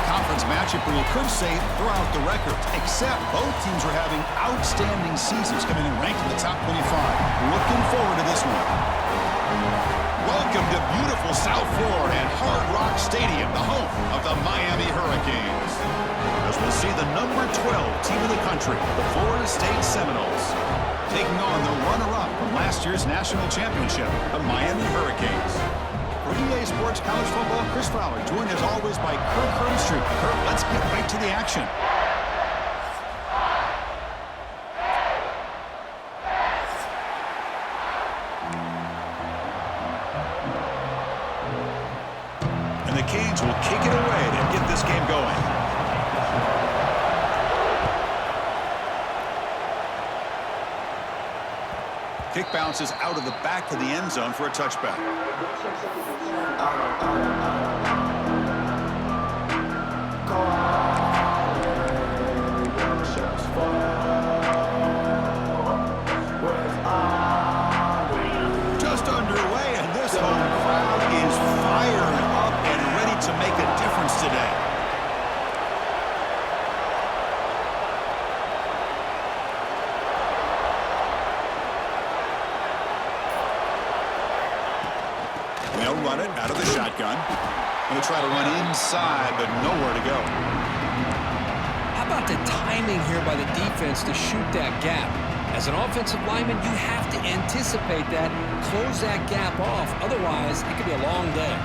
conference matchup where you could say throughout the records, except both teams are having outstanding seasons, coming in ranked in the top 25. Looking forward to this one. Welcome to beautiful South Florida and Hard Rock Stadium, the home of the Miami Hurricanes. As we'll see the number 12 team in the country, the Florida State Seminoles, taking on the runner-up from last year's national championship, the Miami Hurricanes. For EA Sports College Football, Chris Fowler, joined as always by Kirk Herbstreit. Kirk, let's get right to the action. And the Canes will kick it away to get this game going. Kick bounces out of the back of the end zone for a touchback. Just underway, and this home crowd is fired up and ready to make a difference today. They'll run it out of the shotgun. Going to try to run inside, but nowhere to go. How about the timing here by the defense to shoot that gap? As an offensive lineman, you have to anticipate that, close that gap off. Otherwise, it could be a long day.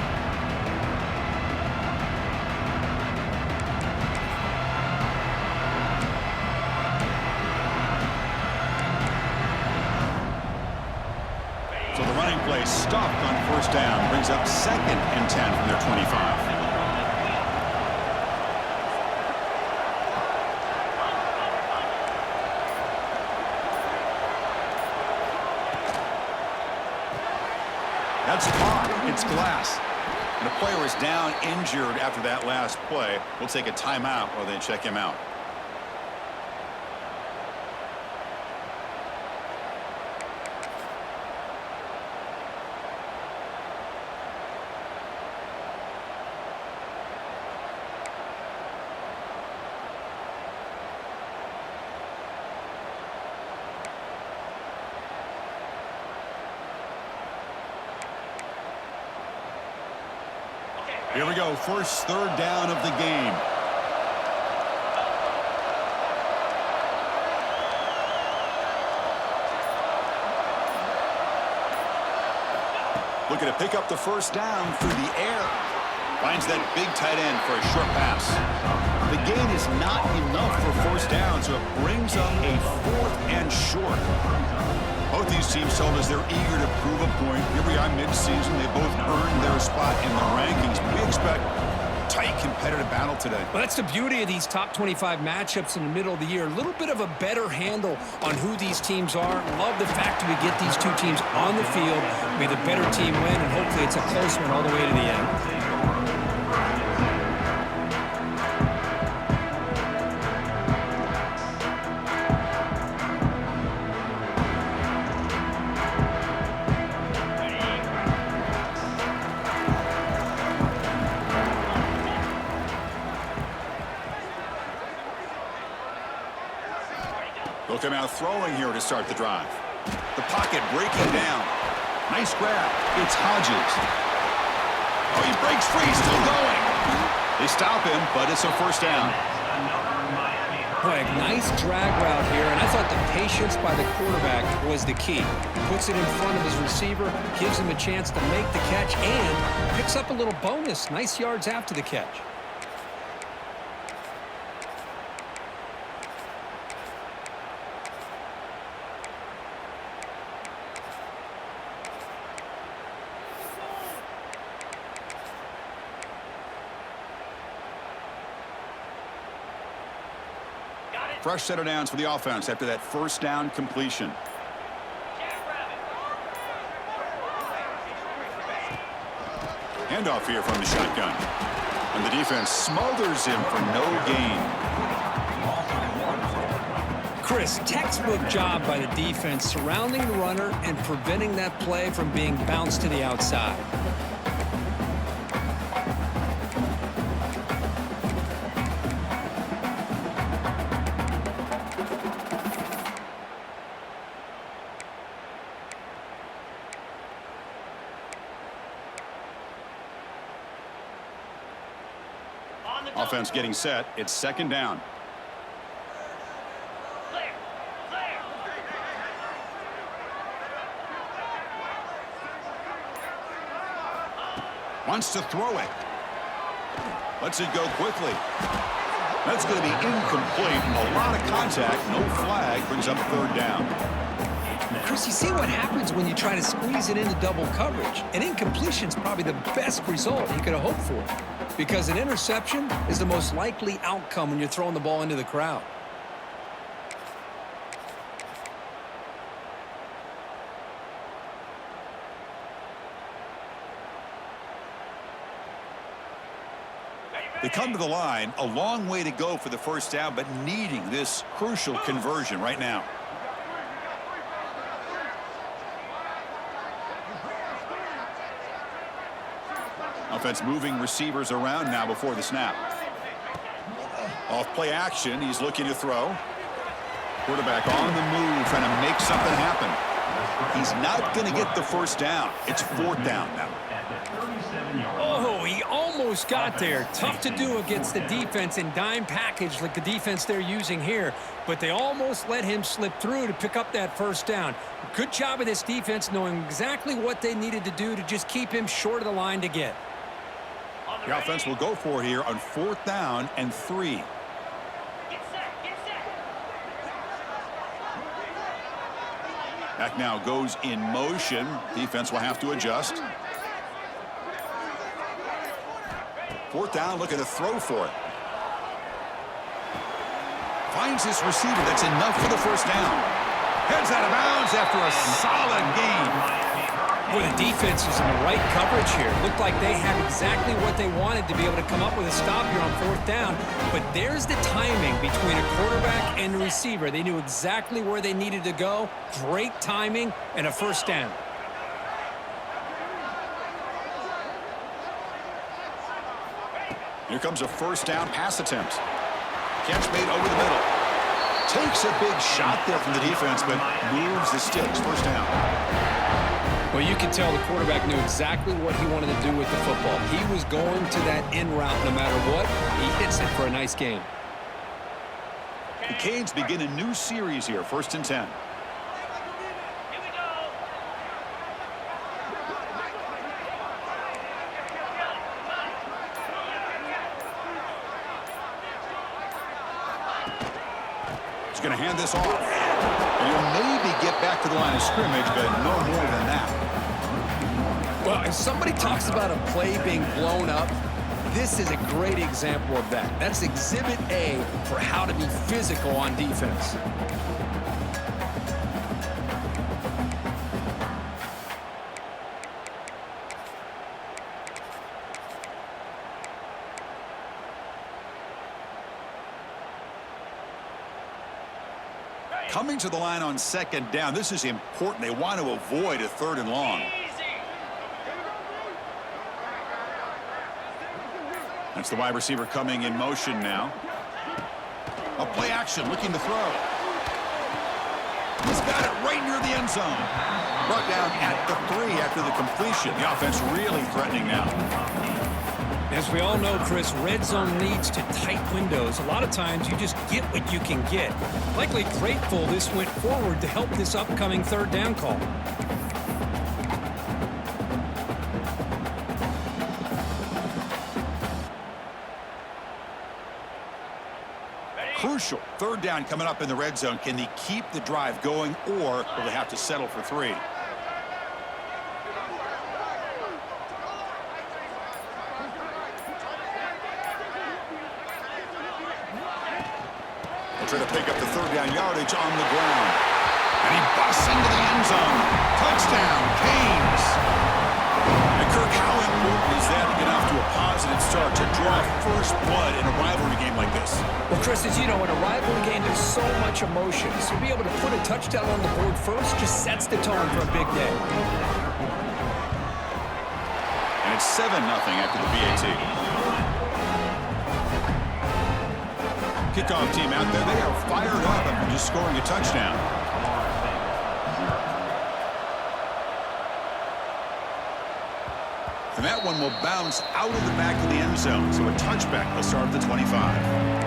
So the running play stopped on first down, brings up 2nd and 10 from their 25. That's caught. It's Glass. And the player is down injured after that last play. We'll take a timeout while they check him out. Here we go, first third down of the game. Looking to pick up the first down through the air. Finds that big tight end for a short pass. The gain is not enough for first down, so it brings up a 4th and short. Both these teams told us they're eager to prove a point. Here we are mid-season. They both earned their spot in the rankings. We expect a tight, competitive battle today. Well, that's the beauty of these top 25 matchups in the middle of the year. A little bit of a better handle on who these teams are. Love the fact that we get these two teams on the field. May the better team win, and hopefully it's a close one all the way to the end. They'll come out throwing here to start the drive. The pocket breaking down. Nice grab. It's Hodges. Oh, he breaks free. Still going. They stop him, but it's a first down. Boy, a nice drag route here, and I thought the patience by the quarterback was the key. Puts it in front of his receiver, gives him a chance to make the catch, and picks up a little bonus. Nice yards after the catch. Fresh set of downs for the offense after that first down completion. Handoff here from the shotgun. And the defense smothers him for no gain. Chris, textbook job by the defense surrounding the runner and preventing that play from being bounced to the outside. Offense getting set. It's second down. Wants to throw it. Lets it go quickly. That's going to be incomplete. A lot of contact. No flag. Brings up third down. Chris, you see what happens when you try to squeeze it into double coverage. An incompletion is probably the best result you could have hoped for, because an interception is the most likely outcome when you're throwing the ball into the crowd. They come to the line, a long way to go for the first down, but needing this crucial conversion right now. Offense moving receivers around now before the snap. Off play action, he's looking to throw. Quarterback on the move, trying to make something happen. He's not going to get the first down. It's fourth down now. Oh, he almost got there. Tough to do against the defense in dime package like the defense they're using here, but they almost let him slip through to pick up that first down. Good job of this defense knowing exactly what they needed to do to just keep him short of the line to get. The offense will go for here on fourth down and 3. Get set. Back now goes in motion. Defense will have to adjust. Fourth down, looking to throw for it. Finds his receiver. That's enough for the first down. Heads out of bounds after a solid game. Boy, the defense is in the right coverage here. Looked like they had exactly what they wanted to be able to come up with a stop here on fourth down. But there's the timing between a quarterback and a receiver. They knew exactly where they needed to go. Great timing and a first down. Here comes a first down pass attempt. Catch made over the middle. Takes a big shot there from the defense, but moves the sticks. First down. Well, you can tell the quarterback knew exactly what he wanted to do with the football. He was going to that in route no matter what. He hits it for a nice game. The Canes begin a new series here. First and 10. He's going to hand this off. And he'll maybe get back to the line of scrimmage, but no more than that. Well, if somebody talks about a play being blown up, this is a great example of that. That's exhibit A for how to be physical on defense. Coming to the line on second down, this is important. They want to avoid a third and long. That's the wide receiver coming in motion now. A play action, looking to throw. He's got it right near the end zone. Brought down at the 3 after the completion. The offense really threatening now. As we all know, Chris, red zone leads to tight windows. A lot of times you just get what you can get. Likely grateful this went forward to help this upcoming third down call. Crucial. Third down coming up in the red zone. Can they keep the drive going, or will they have to settle for 3? They'll try to pick up the third down yardage on the ground. And he busts into the end zone. Touchdown, Canes. And Kirk, how important is that to get off to a positive start, to draw first blood in a rivalry game like this? Well, Chris, as you know, in a rivalry game, there's so much emotion. So to be able to put a touchdown on the board first just sets the tone for a big day. And it's 7-0 after the BAT. Kickoff team out there. They are fired up after just scoring a touchdown. And that one will bounce out of the back of the end zone. So a touchback will start at the 25.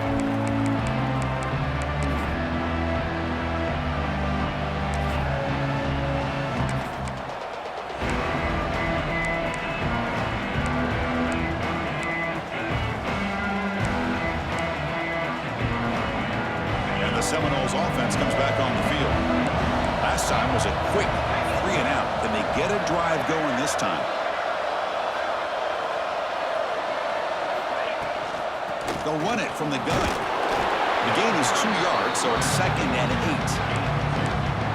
Seminoles offense comes back on the field. Last time was a quick 3-and-out. Can they get a drive going this time? They'll run it from the gun. The gain is 2 yards, so it's 2nd and 8.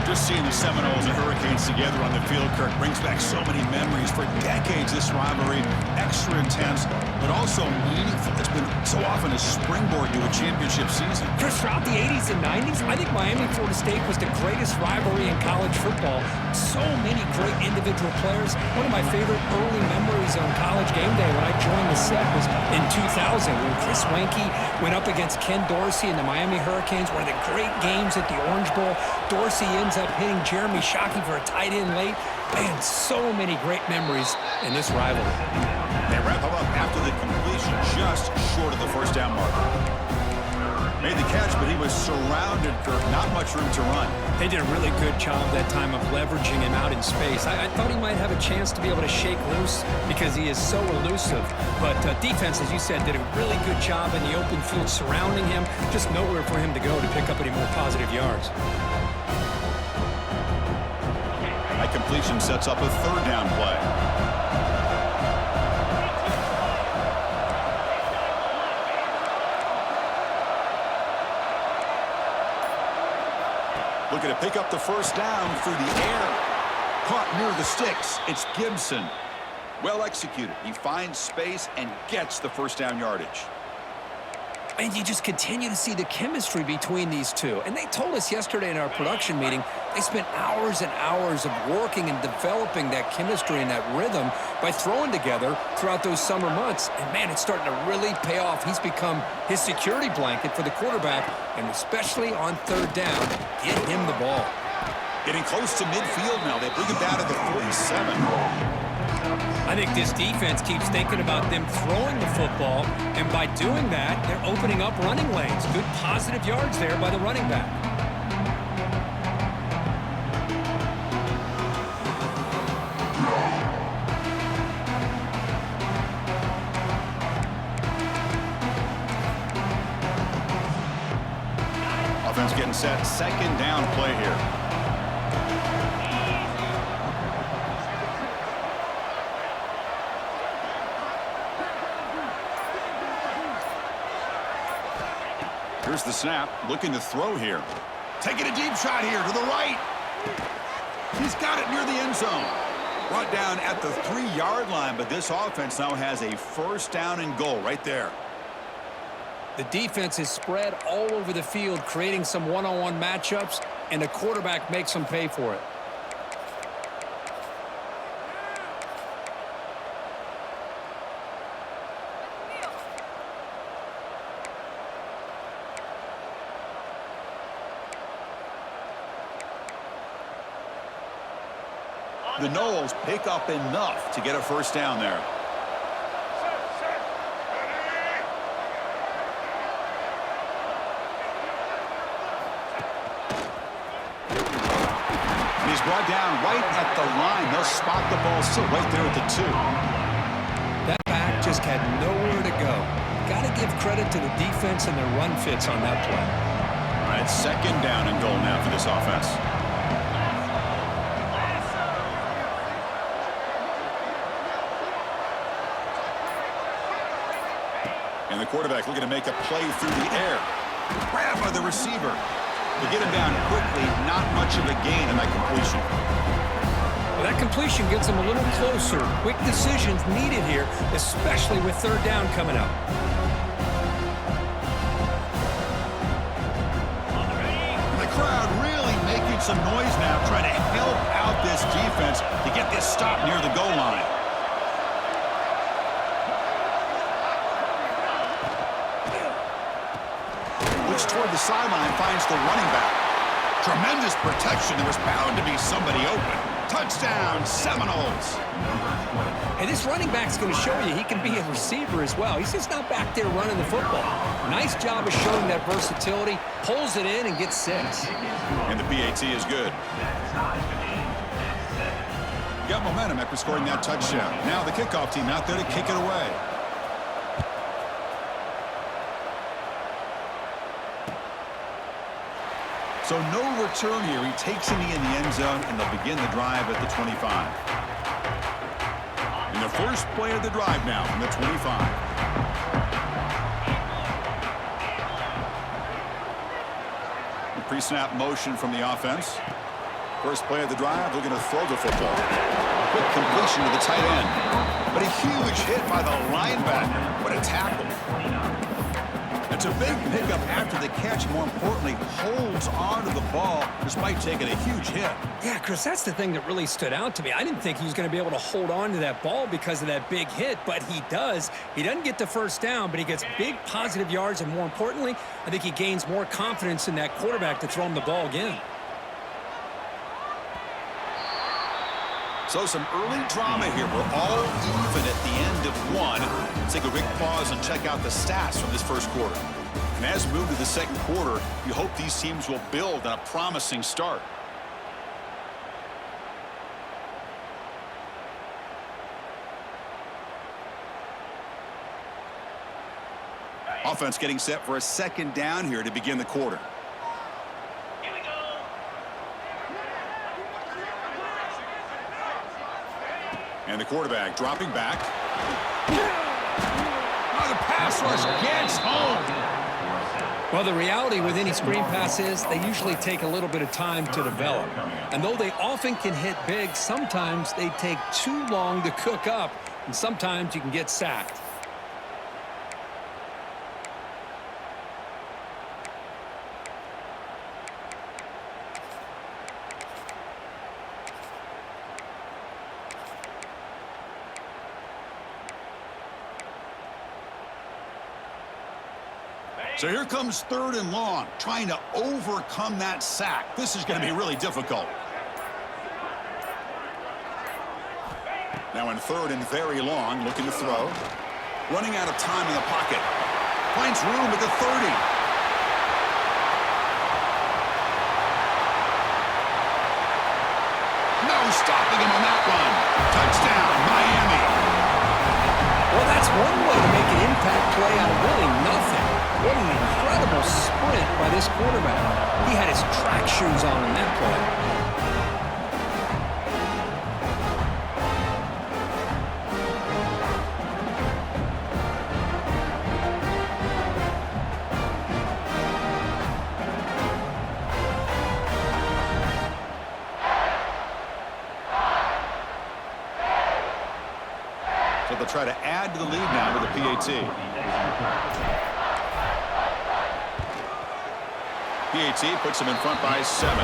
Just seeing the Seminoles and Hurricanes together on the field, Kirk, brings back so many memories. For decades, this rivalry, extra intense, but also meaningful. It's been so often a springboard to a championship season. Chris, throughout the 80s and 90s, I think Miami-Florida State was the greatest rivalry in college football. So many great individual players. One of my favorite early memories on College Game Day when I joined the set was in 2000 when Chris Weinke went up against Ken Dorsey and the Miami Hurricanes. One of the great games at the Orange Bowl. Dorsey ends up hitting Jeremy Shockey for a tight end late. Man, so many great memories in this rivalry. They wrap him up after the completion, just short of the first down marker. Made the catch, but he was surrounded, Kirk. Not much room to run. They did a really good job that time of leveraging him out in space. I thought he might have a chance to be able to shake loose because he is so elusive. But defense, as you said, did a really good job in the open field surrounding him. Just nowhere for him to go to pick up any more positive yards. That completion sets up a 3rd down play. Looking to pick up the first down through the air. Caught near the sticks. It's Gibson. Well executed. He finds space and gets the first down yardage. And you just continue to see the chemistry between these two. And they told us yesterday in our production meeting, they spent hours and hours of working and developing that chemistry and that rhythm by throwing together throughout those summer months. And, man, it's starting to really pay off. He's become his security blanket for the quarterback, and especially on 3rd down, get him the ball. Getting close to midfield now. They bring him down to the 47. I think this defense keeps thinking about them throwing the football, and by doing that, they're opening up running lanes. Good positive yards there by the running back. Offense getting set. 2nd down play here. Here's the snap, looking to throw here. Taking a deep shot here to the right. He's got it near the end zone. Brought down at the 3-yard line, but this offense now has a 1st down and goal right there. The defense is spread all over the field, creating some one-on-one matchups, and the quarterback makes them pay for it. The Noles pick up enough to get a 1st down there. And he's brought down right at the line. They'll spot the ball still right there at the 2. That back just had nowhere to go. Got to give credit to the defense and their run fits on that play. All right, 2nd down and goal now for this offense. And the quarterback looking to make a play through the air. Grab by the receiver. To get him down quickly, not much of a gain in that completion. Well, that completion gets him a little closer. Quick decisions needed here, especially with 3rd down coming up. The crowd really making some noise now, trying to help out this defense to get this stop near the goal line. Toward the sideline, finds the running back. Tremendous protection. There was bound to be somebody open. Touchdown, Seminoles. And this running back's going to show you he can be a receiver as well. He's just not back there running the football. Nice job of showing that versatility. Pulls it in and gets 6. And the PAT is good. Got momentum after scoring that touchdown. Now the kickoff team out there to kick it away. So no return here. He takes it in the end zone, and they'll begin the drive at the 25. And the first play of the drive now from the 25. The pre-snap motion from the offense. First play of the drive, looking to throw the football. Quick completion to the tight end. But a huge hit by the linebacker. What a tackle. It's a big pickup after the catch. More importantly, holds on to the ball despite taking a huge hit. Yeah, Chris, that's the thing that really stood out to me. I didn't think he was going to be able to hold on to that ball because of that big hit, but he does. He doesn't get the first down, but he gets big positive yards, and more importantly, I think he gains more confidence in that quarterback to throw him the ball again. So some early drama here. We're all even at the end of one. Let's take a quick pause and check out the stats from this first quarter. And as we move to the second quarter, you hope these teams will build on a promising start. Offense getting set for a second down here to begin the quarter. And the quarterback dropping back. Oh, the pass rush gets home. Well, the reality with any screen pass is they usually take a little bit of time to develop. And though they often can hit big, sometimes they take too long to cook up, and sometimes you can get sacked. So here comes 3rd and long, trying to overcome that sack. This is going to be really difficult. Now in 3rd and very long, looking to throw. Running out of time in the pocket. Finds room at the 30. No stopping him on that one. Touchdown, Miami. Well, that's one way to make an impact play out of really nothing. What an incredible sprint by this quarterback. He had his track shoes on in that play. So they'll try to add to the lead now with the PAT. PAT puts him in front by 7.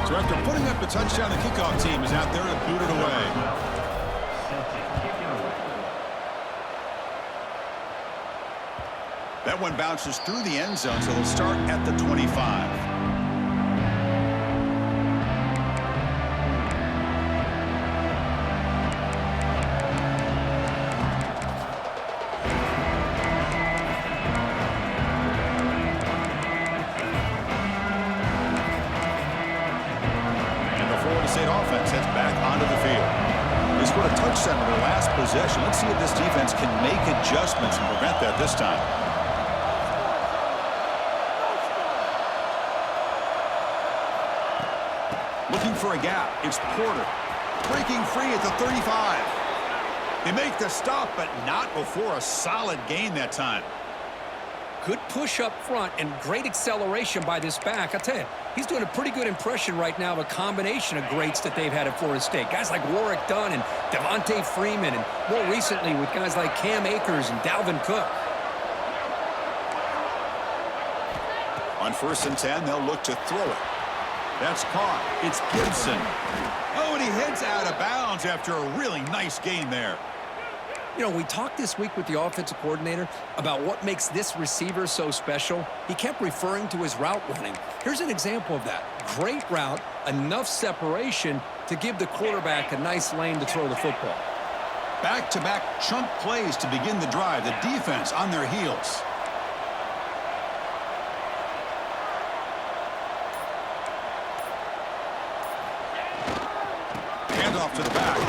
So after putting up the touchdown, the kickoff team is out there to boot it away. That one bounces through the end zone, so they'll start at the 25. On their last possession. Let's see if this defense can make adjustments and prevent that this time. Looking for a gap. It's Porter. Breaking free at the 35. They make the stop, but not before a solid gain that time. Good push up front and great acceleration by this back. I'll tell you, he's doing a pretty good impression right now of a combination of greats that they've had at Florida State. Guys like Warwick Dunn and Devontae Freeman, and more recently with guys like Cam Akers and Dalvin Cook. On 1st and 10, they'll look to throw it. That's caught. It's Gibson. Oh, and he heads out of bounds after a really nice gain there. You know, we talked this week with the offensive coordinator about what makes this receiver so special. He kept referring to his route running. Here's an example of that. Great route, enough separation to give the quarterback a nice lane to throw the football. Back-to-back chunk plays to begin the drive. The defense on their heels. Handoff to the back.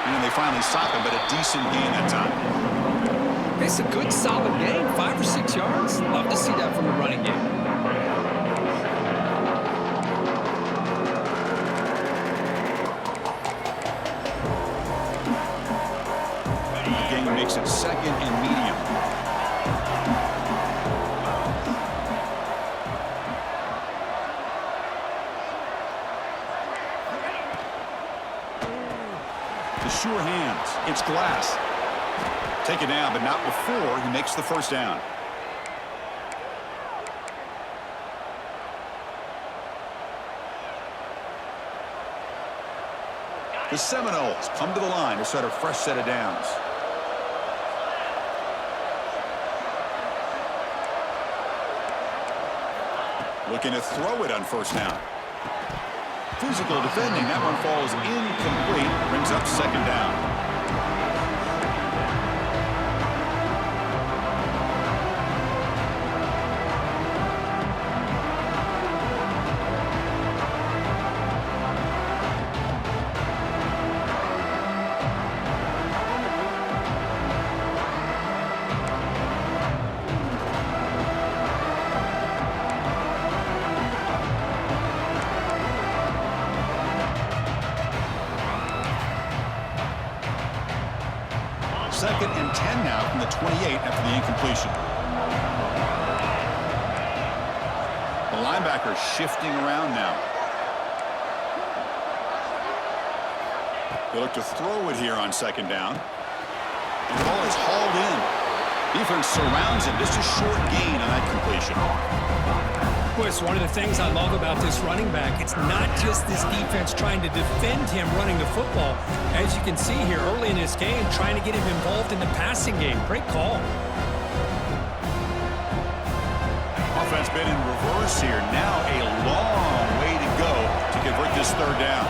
And they finally stop him, but a decent gain that time. It's a good, solid game, 5 or 6 yards. Love to see that from the running game. The game makes it second and medium. The sure hands. It's Glass. Take it down, but not before he makes the first down. The Seminoles come to the line to start a fresh set of downs. Looking to throw it on first down. Physical defending. That one falls incomplete. Brings up second down. Second and 10 now from the 28 after the incompletion. The linebacker shifting around now. They look to throw it here on second down. And the ball is hauled in. Defense surrounds him. Just a short gain on that completion. Well, it's one of the things I love about this running back. It's not just this defense trying to defend him running the football. As you can see here early in this game, trying to get him involved in the passing game. Great call. Offense been in reverse here. Now a long way to go to convert this third down.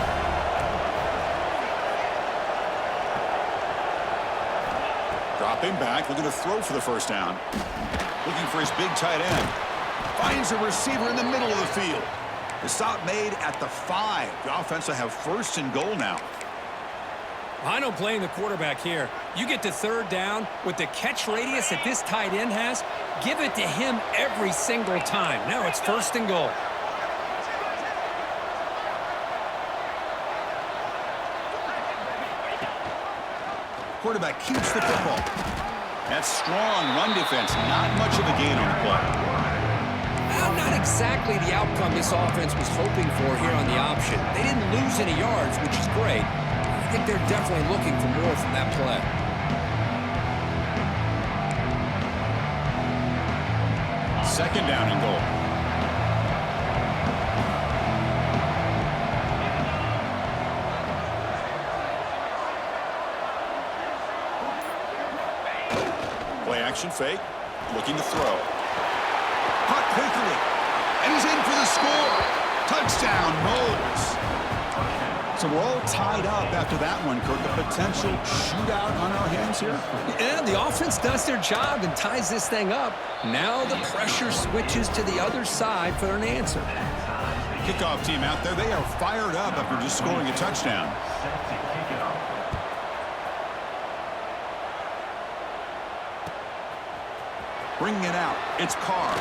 Dropping back, looking to throw for the first down. Looking for his big tight end. Finds a receiver in the middle of the field. The stop made at the 5. The offense will have first and goal now. I don't blame the quarterback here. You get to third down with the catch radius that this tight end has, give it to him every single time. Now it's first and goal. Quarterback keeps the football. That's strong run defense. Not much of a gain on the play. Not exactly the outcome this offense was hoping for here on the option. They didn't lose any yards, which is great. I think they're definitely looking for more from that play. Second down and goal. Play action fake. Looking to throw. Caught quickly. And he's in for the score. Touchdown, Knowles. So we're all tied up after that one, Kirk. A potential shootout on our hands here. Yeah, the offense does their job and ties this thing up. Now the pressure switches to the other side for an answer. Kickoff team out there. They are fired up after just scoring a touchdown. Bringing it out. It's Carr.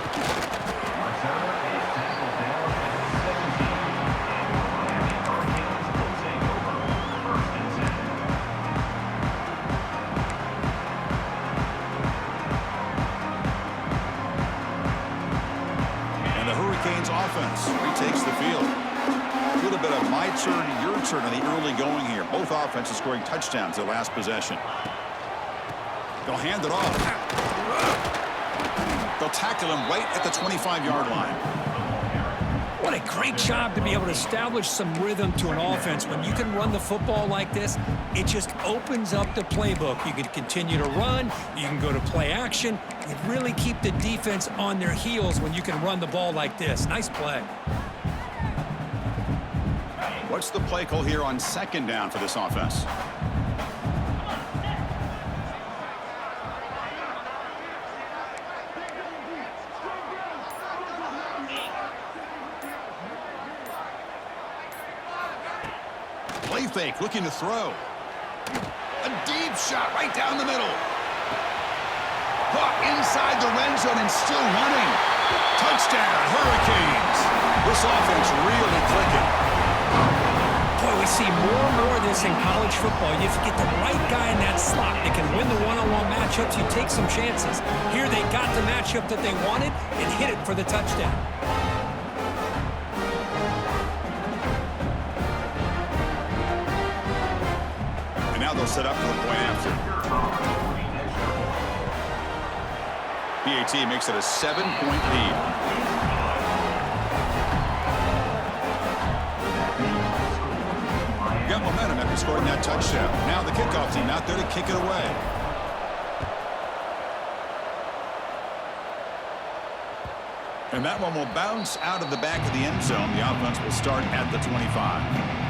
And the Hurricanes offense retakes the field. A little bit of my turn, your turn on the early going here. Both offenses scoring touchdowns their last possession. They'll hand it off. They'll tackle him right at the 25-yard line. What a great job to be able to establish some rhythm to an offense. When you can run the football like this, it just opens up the playbook. You can continue to run. You can go to play action. You really keep the defense on their heels when you can run the ball like this. Nice play. What's the play call here on second down for this offense? Play fake, looking to throw. A deep shot right down the middle. Caught inside the red zone and still running. Touchdown, Hurricanes. This offense really clicking. Boy, we see more and more of this in college football. If you get the right guy in that slot that can win the one-on-one matchups, you take some chances. Here they got the matchup that they wanted and hit it for the touchdown. And now they'll set up for the point after. PAT makes it a 7-point lead. Got momentum after scoring that touchdown. Now the kickoff team out there to kick it away. And that one will bounce out of the back of the end zone. The offense will start at the 25.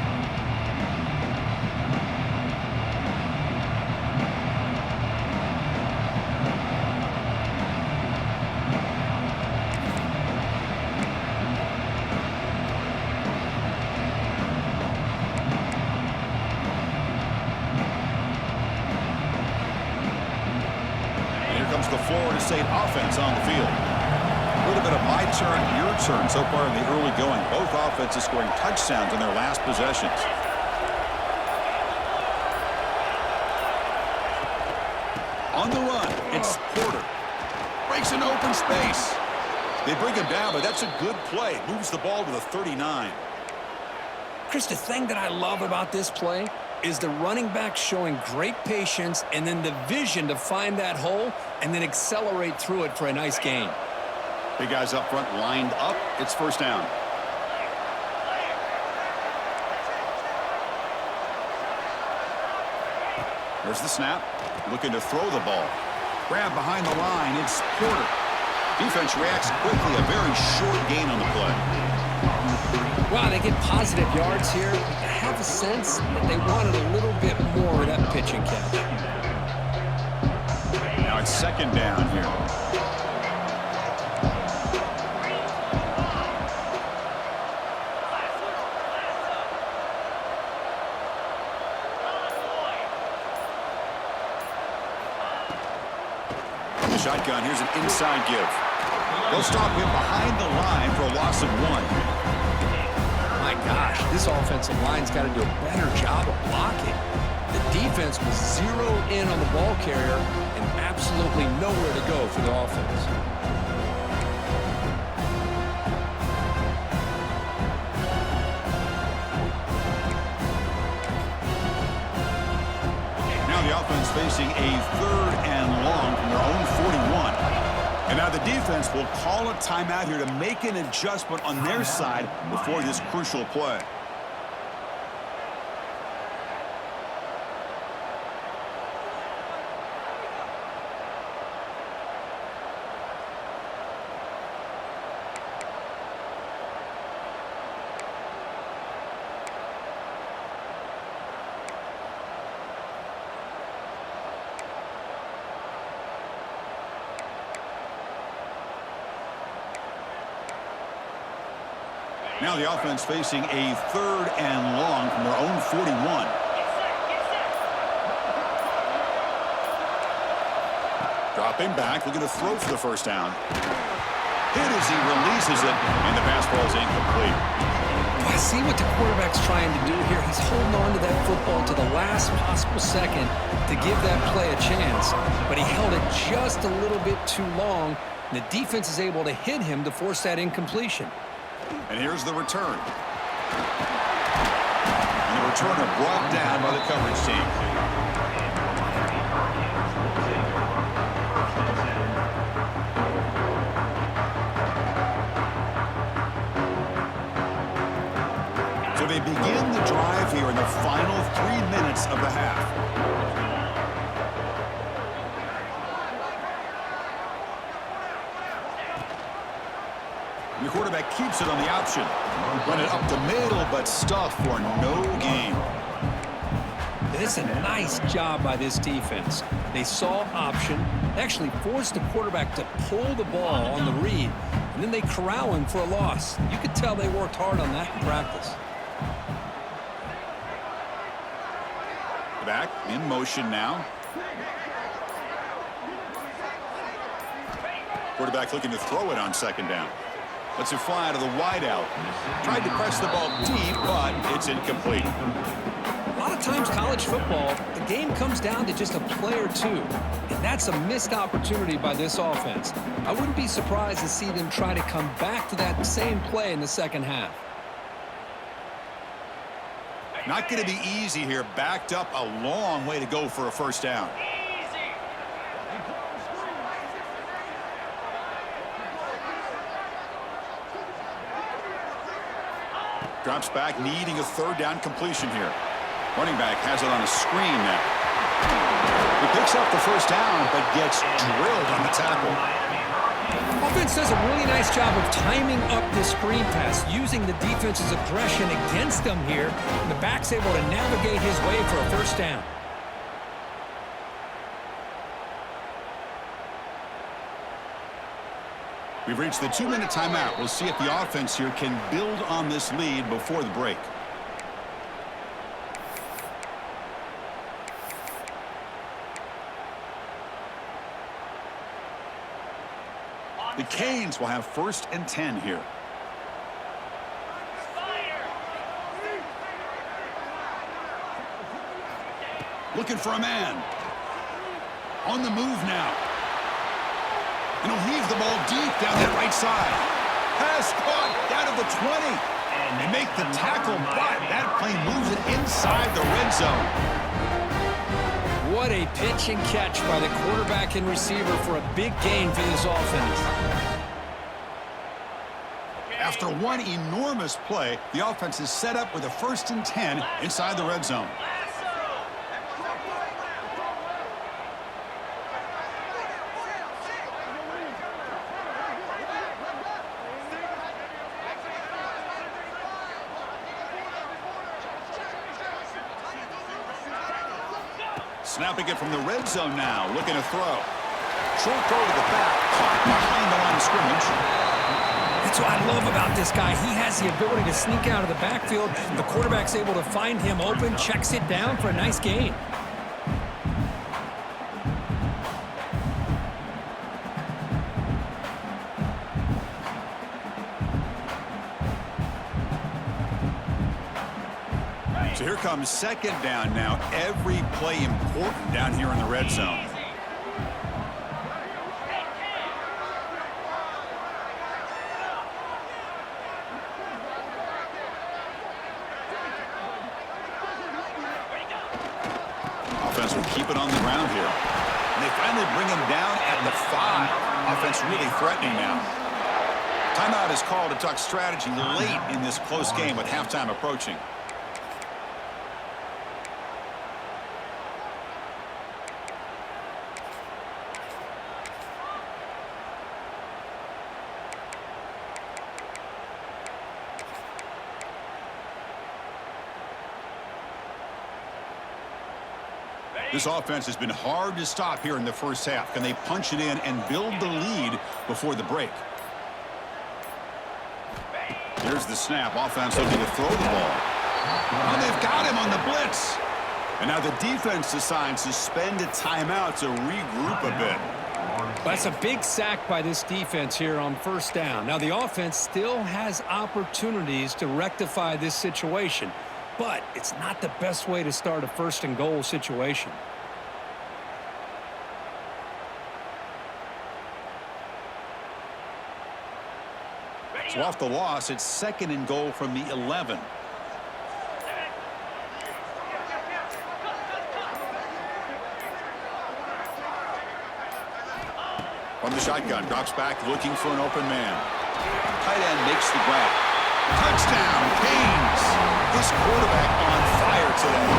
The Florida State offense on the field. A little bit of my turn, your turn so far in the early going. Both offenses scoring touchdowns in their last possessions. On the run, it's Porter. Breaks an open space. They bring him down, but that's a good play. Moves the ball to the 39. Chris, the thing that I love about this play is the running back showing great patience and then the vision to find that hole and then accelerate through it for a nice gain. Big guys up front lined up. It's first down. There's the snap. Looking to throw the ball. Grab behind the line. It's Porter. Defense reacts quickly. A very short gain on the play. Wow, they get positive yards here. I have a sense that they wanted a little bit more of that pitch and catch. Now it's second down here. From the shotgun, here's an inside give. They'll stop him behind the line for a loss of 1. My gosh, this offensive line's got to do a better job of blocking. The defense was zeroed in on the ball carrier and absolutely nowhere to go for the offense. Now the offense facing a 3rd and long from their own 41. And now the defense will call a timeout here to make an adjustment on their side before this crucial play. Now the offense facing a 3rd and long from their own 41. Dropping back, looking to throw for the first down. Hit as he releases it, and the pass ball is incomplete. Well, I see what the quarterback's trying to do here. He's holding on to that football to the last possible second to give that play a chance, but he held it just a little bit too long, and the defense is able to hit him to force that incompletion. And here's the return. And the returner brought down by the coverage team. here in the final 3 minutes of the half. Your quarterback keeps it on the option. Run it up the middle, but stuffed for no gain. It's a nice job by this defense. They saw option, actually forced the quarterback to pull the ball on the read, and then they corral him for a loss. You could tell they worked hard on that in practice. Back in motion now. Quarterback looking to throw it on second down. Lets it fly to the wideout. Tried to press the ball deep, but it's incomplete. A lot of times college football, the game comes down to just a play or two. And that's a missed opportunity by this offense. I wouldn't be surprised to see them try to come back to that same play in the second half. Not going to be easy here. Backed up a long way to go for a first down. Drops back, needing a third down completion here. Running back has it on a screen now. He picks up the first down, but gets drilled on the tackle. Offense does a really nice job of timing up this screen pass, using the defense's aggression against them here, and the back's able to navigate his way for a first down. We've reached the 2-minute timeout. We'll see if the offense here can build on this lead before the break. The Canes will have 1st and 10 here. Looking for a man. On the move now. And he'll heave the ball deep down that right side. Pass caught down to the 20. They make the tackle, but that plane moves it inside the red zone. What a pitch and catch by the quarterback and receiver for a big gain for this offense. After one enormous play, the offense is set up with a 1st and 10 inside the red zone. Snapping it from the red zone now, looking to throw. Short throw to the back, caught behind the line of scrimmage. That's what I love about this guy. He has the ability to sneak out of the backfield. The quarterback's able to find him open, checks it down for a nice gain. So here comes second down now. Every play important down here in the red zone. Offense will keep it on the ground here. And they finally bring him down at the 5. Offense really threatening now. Timeout is called to talk strategy late in this close game with halftime approaching. This offense has been hard to stop here in the first half. Can they punch it in and build the lead before the break? Here's the snap. Offense looking to throw the ball. And they've got him on the blitz. And now the defense decides to spend a timeout to regroup a bit. That's a big sack by this defense here on first down. Now the offense still has opportunities to rectify this situation, but it's not the best way to start a 1st and goal situation. So off the loss, it's 2nd and goal from the 11. From the shotgun, drops back looking for an open man. Tight end makes the grab. Touchdown, Canes. This quarterback on fire. fire today.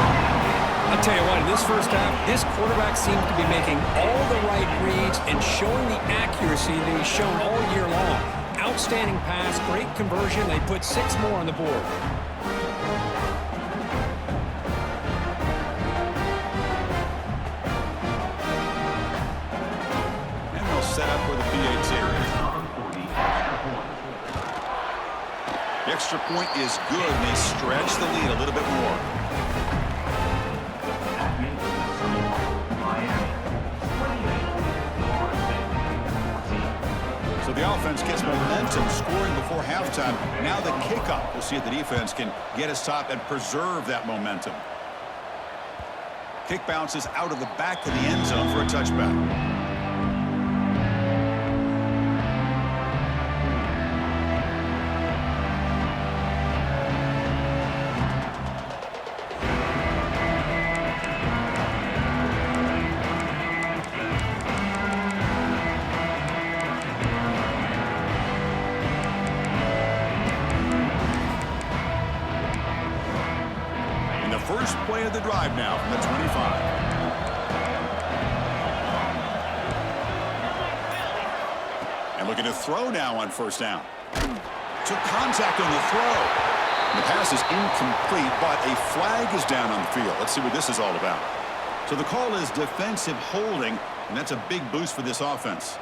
I'll tell you what, in this first half, this quarterback seems to be making all the right reads and showing the accuracy that he's shown all year long. Outstanding pass, great conversion. They put 6 more on the board. And they'll set up with a PAT. The extra point is good, and they stretch the lead a little bit more. So the offense gets momentum scoring before halftime. Now the kickoff. We'll see if the defense can get a stop and preserve that momentum. Kick bounces out of the back of the end zone for a touchback. First play of the drive now from the 25. And looking to throw now on first down. Took contact on the throw. And the pass is incomplete, but a flag is down on the field. Let's see what this is all about. So the call is defensive holding, and that's a big boost for this offense.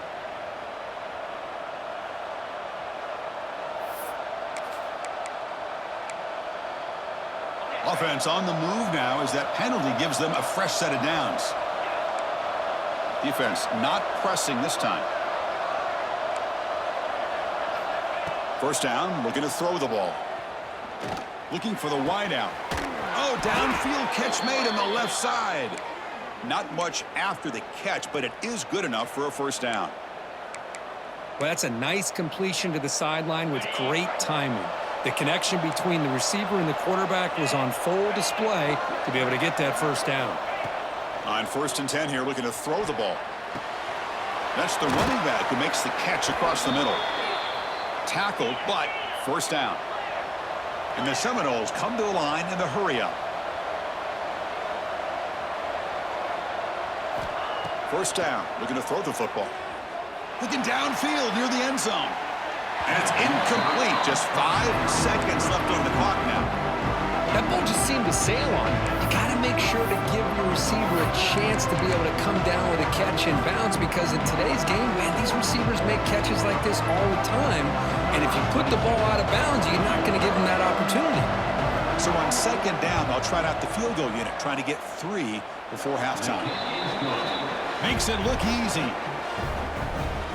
Offense on the move now as that penalty gives them a fresh set of downs. Defense not pressing this time. First down, looking to throw the ball. Looking for the wideout. Oh, downfield catch made on the left side. Not much after the catch, but it is good enough for a first down. Well, that's a nice completion to the sideline with great timing. The connection between the receiver and the quarterback was on full display to be able to get that first down. On 1st and 10 here, looking to throw the ball. That's the running back who makes the catch across the middle. Tackled, but first down. And the Seminoles come to the line in the hurry-up. First down, looking to throw the football. Looking downfield near the end zone. And it's incomplete. Just 5 seconds left on the clock now. That ball just seemed to sail on. You got to make sure to give your receiver a chance to be able to come down with a catch and bounce, because in today's game, man, these receivers make catches like this all the time. And if you put the ball out of bounds, you're not going to give them that opportunity. So on 2nd down, they'll try out the field goal unit, trying to get 3 before halftime. Makes it look easy.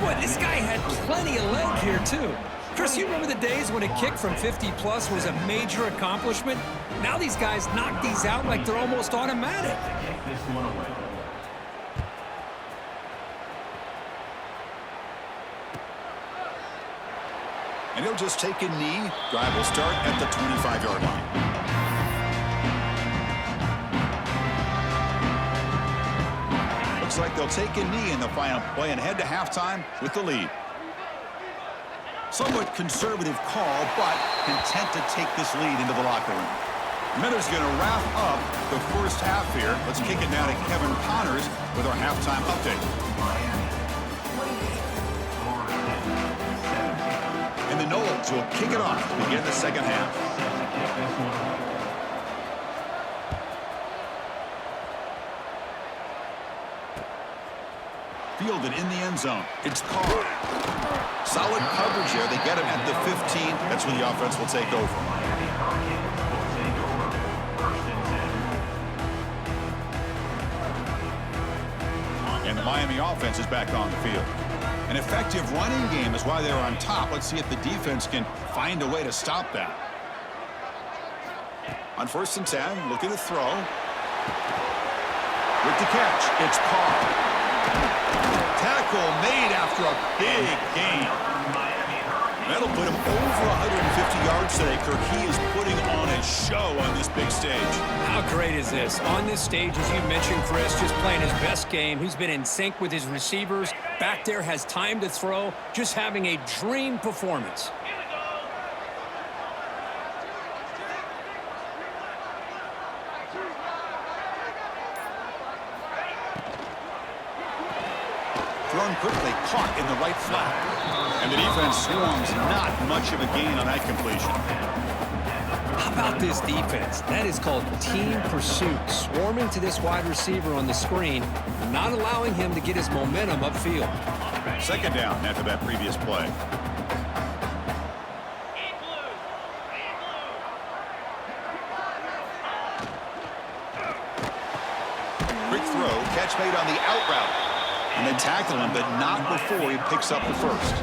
Boy, this guy had plenty of leg here, too. Chris, you remember the days when a kick from 50-plus was a major accomplishment? Now these guys knock these out like they're almost automatic. And he'll just take a knee. Drive will start at the 25-yard line. Looks like they'll take a knee in the final play and head to halftime with the lead. Somewhat conservative call, but content to take this lead into the locker room. Miller's going to wrap up the first half here. Let's kick it now to Kevin Connors with our halftime update. And the Noles will kick it off to begin the second half. Fielded in the end zone. It's Carr. Solid coverage here. They get him at the 15. That's when the offense will take over. And the Miami offense is back on the field. An effective running game is why they're on top. Let's see if the defense can find a way to stop that. On 1st and 10, looking to throw. With the catch, it's Carr. Tackle made after a big gain. That'll put him over 150 yards today. Kirk, he is putting on a show on this big stage. How great is this? On this stage, as you mentioned, Chris, just playing his best game. He's been in sync with his receivers. Back there, has time to throw. Just having a dream performance. thrown quickly, caught in the right flat. And the defense swarms, not much of a gain on that completion. How about this defense? That is called team pursuit. Swarming to this wide receiver on the screen, not allowing him to get his momentum upfield. Second down after that previous play. Quick throw, catch made on the out route. And they tackle him, but not before he picks up the first.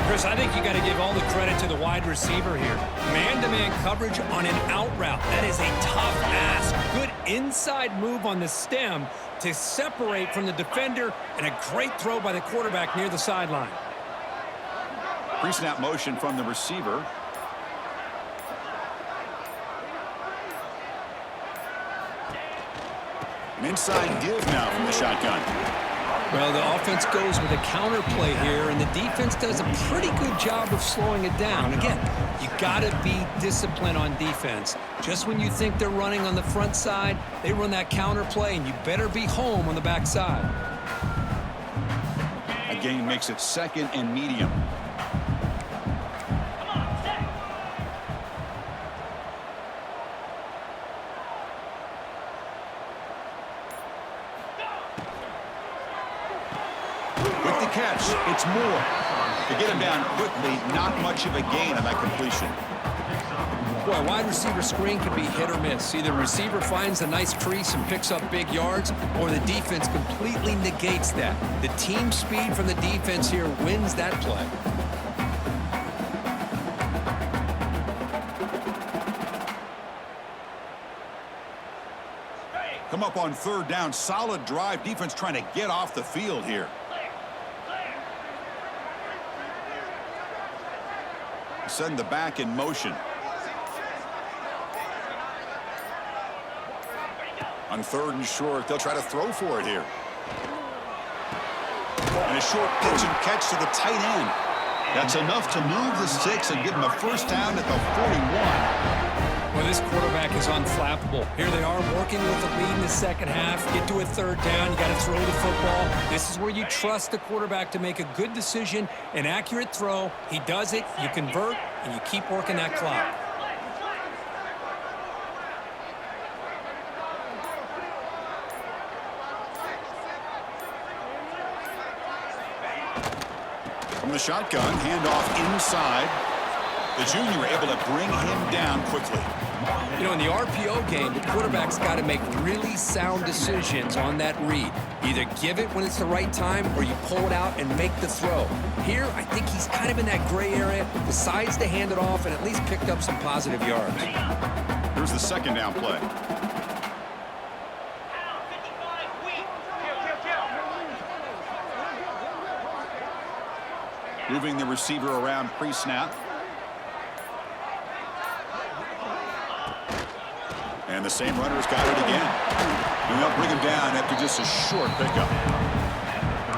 Chris, I think you got to give all the credit to the wide receiver here. Man-to-man coverage on an out route. That is a tough ask. Good inside move on the stem to separate from the defender, and a great throw by the quarterback near the sideline. Pre-snap motion from the receiver. An inside give now from the shotgun. Well, the offense goes with a counter play here, and the defense does a pretty good job of slowing it down. Again, you got to be disciplined on defense. Just when you think they're running on the front side, they run that counter play, and you better be home on the back side. A gain makes it second and medium. Catch. It's Moore. To get him down quickly, not much of a gain on that completion. Boy, wide receiver screen can be hit or miss. Either receiver finds a nice crease and picks up big yards, or the defense completely negates that. The team speed from the defense here wins that play. Come up on third down. Solid drive. Defense trying to get off the field here. Send the back in motion. On third and short, they'll try to throw for it here. And a short pitch and catch to the tight end. That's enough to move the sticks and give them a first down at the 41. Well, this quarterback is unflappable. Here they are working with the lead in the second half. Get to a third down. You got to throw the football. This is where you trust the quarterback to make a good decision, an accurate throw. He does it, you convert, and you keep working that clock. From the shotgun, handoff inside. The junior able to bring him down quickly. You know, in the RPO game, the quarterback's got to make really sound decisions on that read. Either give it when it's the right time or you pull it out and make the throw. Here, I think he's kind of in that gray area, decides to hand it off and at least picked up some positive yards. Here's the second down play. Moving the receiver around pre-snap. And the same runner's got it again. And they'll bring him down after just a short pickup.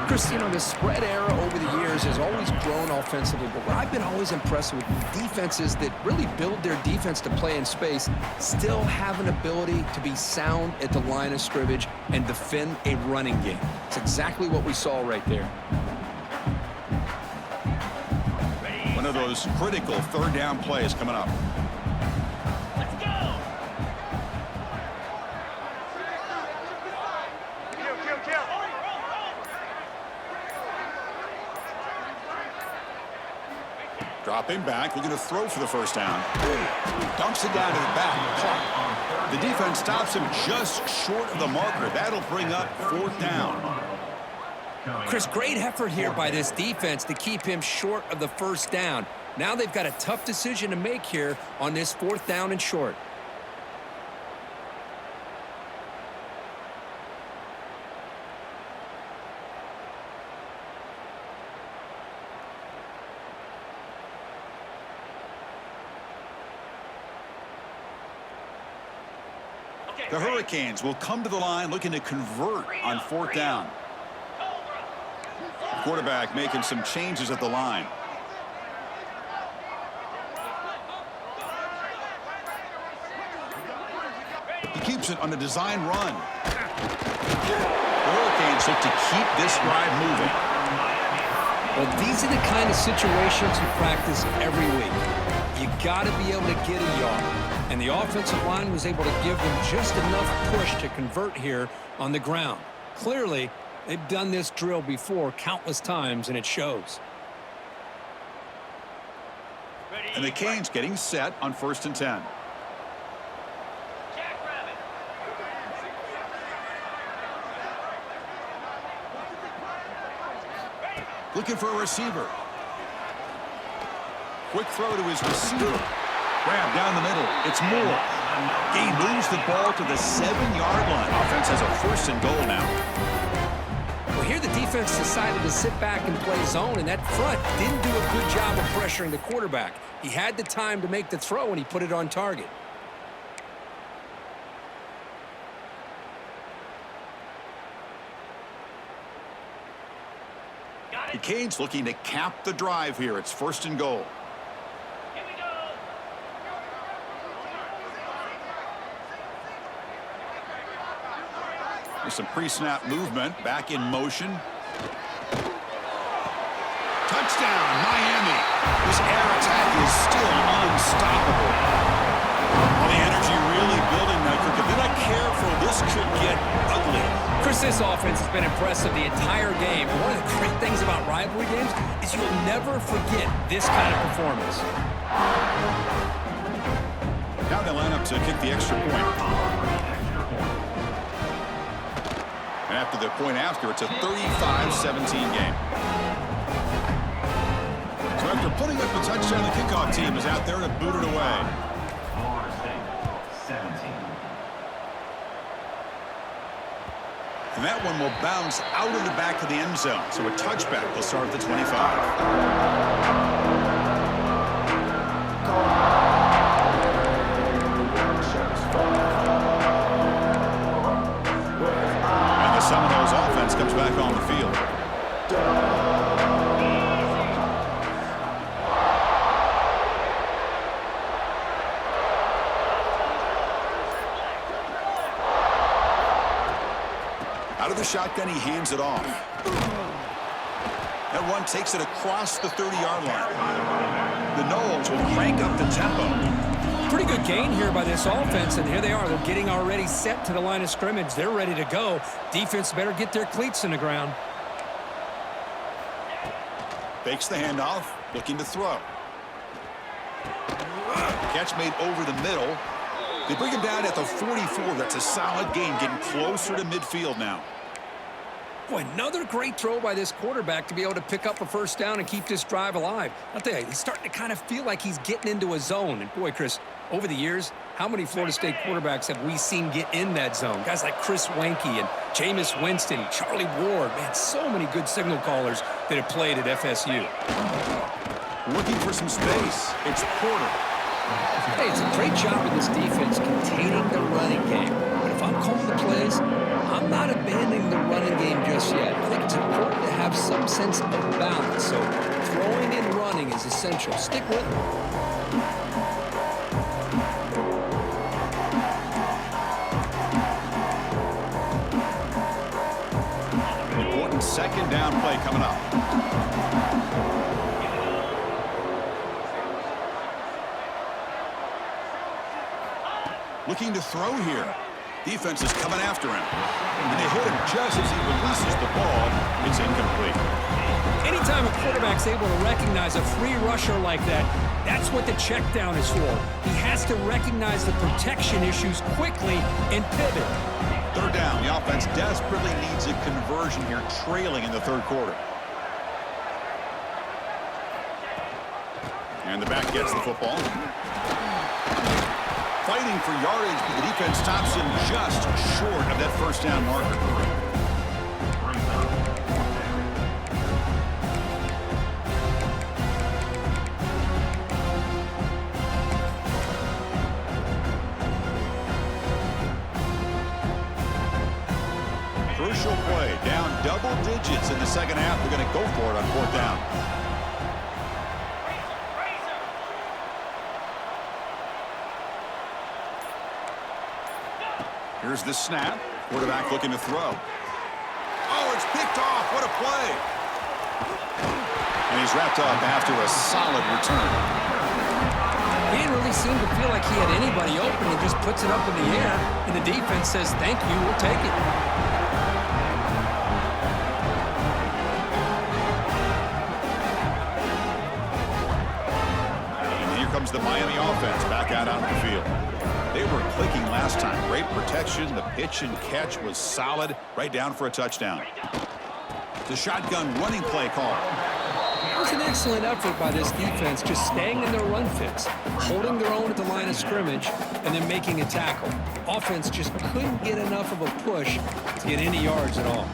Chris, you know, the spread era over the years has always grown offensively, but what I've been always impressed with defenses that really build their defense to play in space still have an ability to be sound at the line of scrimmage and defend a running game. It's exactly what we saw right there. One of those critical third down plays coming up. Dropping back, looking to throw for the first down. Dumps it down to the back. Caught. The defense stops him just short of the marker. That'll bring up fourth down. Chris, great effort here by this defense to keep him short of the first down. Now they've got a tough decision to make here on this fourth down and short. The Hurricanes will come to the line looking to convert on fourth down. Quarterback making some changes at the line. He keeps it on a design run. The Hurricanes look to keep this drive moving. Well, these are the kind of situations you practice every week. You got to be able to get a yard. And the offensive line was able to give them just enough push to convert here on the ground. Clearly, they've done this drill before countless times, and it shows. And the Canes getting set on 1st and 10. Looking for a receiver. Quick throw to his receiver. Grab down the middle. It's Moore. He moves the ball to the 7-yard line. Offense has a 1st and goal now. Well, here the defense decided to sit back and play zone, and that front didn't do a good job of pressuring the quarterback. He had the time to make the throw, and he put it on target. The Canes looking to cap the drive here. It's 1st and goal. Here we go. There's some pre-snap movement. Back in motion. Touchdown, Miami. This air attack is still unstoppable. Well, the energy really building now. If they're not careful, this could get ugly. Chris, this offense has been impressive the entire game. And one of the great things about rivalry games is you'll never forget this kind of performance. Now they line up to kick the extra point. And after the point after, it's a 35-17 game. So after putting up a touchdown, the kickoff team is out there to boot it away. And that one will bounce out of the back of the end zone. So a touchback will start at the 25. And the Seminoles offense comes back on the field. Out of the shotgun, he hands it off. That one takes it across the 30-yard line. The Noles will crank up the tempo. Pretty good gain here by this offense, and here they are. They're getting already set to the line of scrimmage. They're ready to go. Defense better get their cleats in the ground. Fakes the handoff, looking to throw. Catch made over the middle. They bring him down at the 44. That's a solid gain, getting closer to midfield now. Boy, another great throw by this quarterback to be able to pick up a 1st down and keep this drive alive. I'll tell you, he's starting to kind of feel like he's getting into a zone. And boy, Chris, over the years, how many Florida State quarterbacks have we seen get in that zone? Guys like Chris Wenke and Jameis Winston, Charlie Ward. Man, so many good signal callers that have played at FSU. Looking for some space. It's Porter. Hey, it's a great job of this defense containing the running game. But if I'm calling the plays, I'm not abandoning the running game just yet. I think it's important to have some sense of balance. So throwing and running is essential. Stick with it. Important 2nd down play coming up. Looking to throw here. Defense is coming after him. And they hit him just as he releases the ball. It's incomplete. Anytime a quarterback's able to recognize a free rusher like that, that's what the check down is for. He has to recognize the protection issues quickly and pivot. 3rd down. The offense desperately needs a conversion here, trailing in the 3rd quarter. And the back gets the football. Fighting for yardage, but the defense stops him just short of that 1st down marker. Crucial play, down double digits in the 2nd half. They're going to go for it on 4th down. Here's the snap. Quarterback looking to throw. Oh, it's picked off. What a play. And he's wrapped up after a solid return. He didn't really seem to feel like he had anybody open. He just puts it up in the air, and the defense says, thank you, we'll take it. And here comes the Miami offense back out on the field. They were clicking last time. Great protection. The pitch and catch was solid. Right down for a touchdown. The shotgun running play call. It was an excellent effort by this defense, just staying in their run fix, holding their own at the line of scrimmage, and then making a tackle. Offense just couldn't get enough of a push to get any yards at all.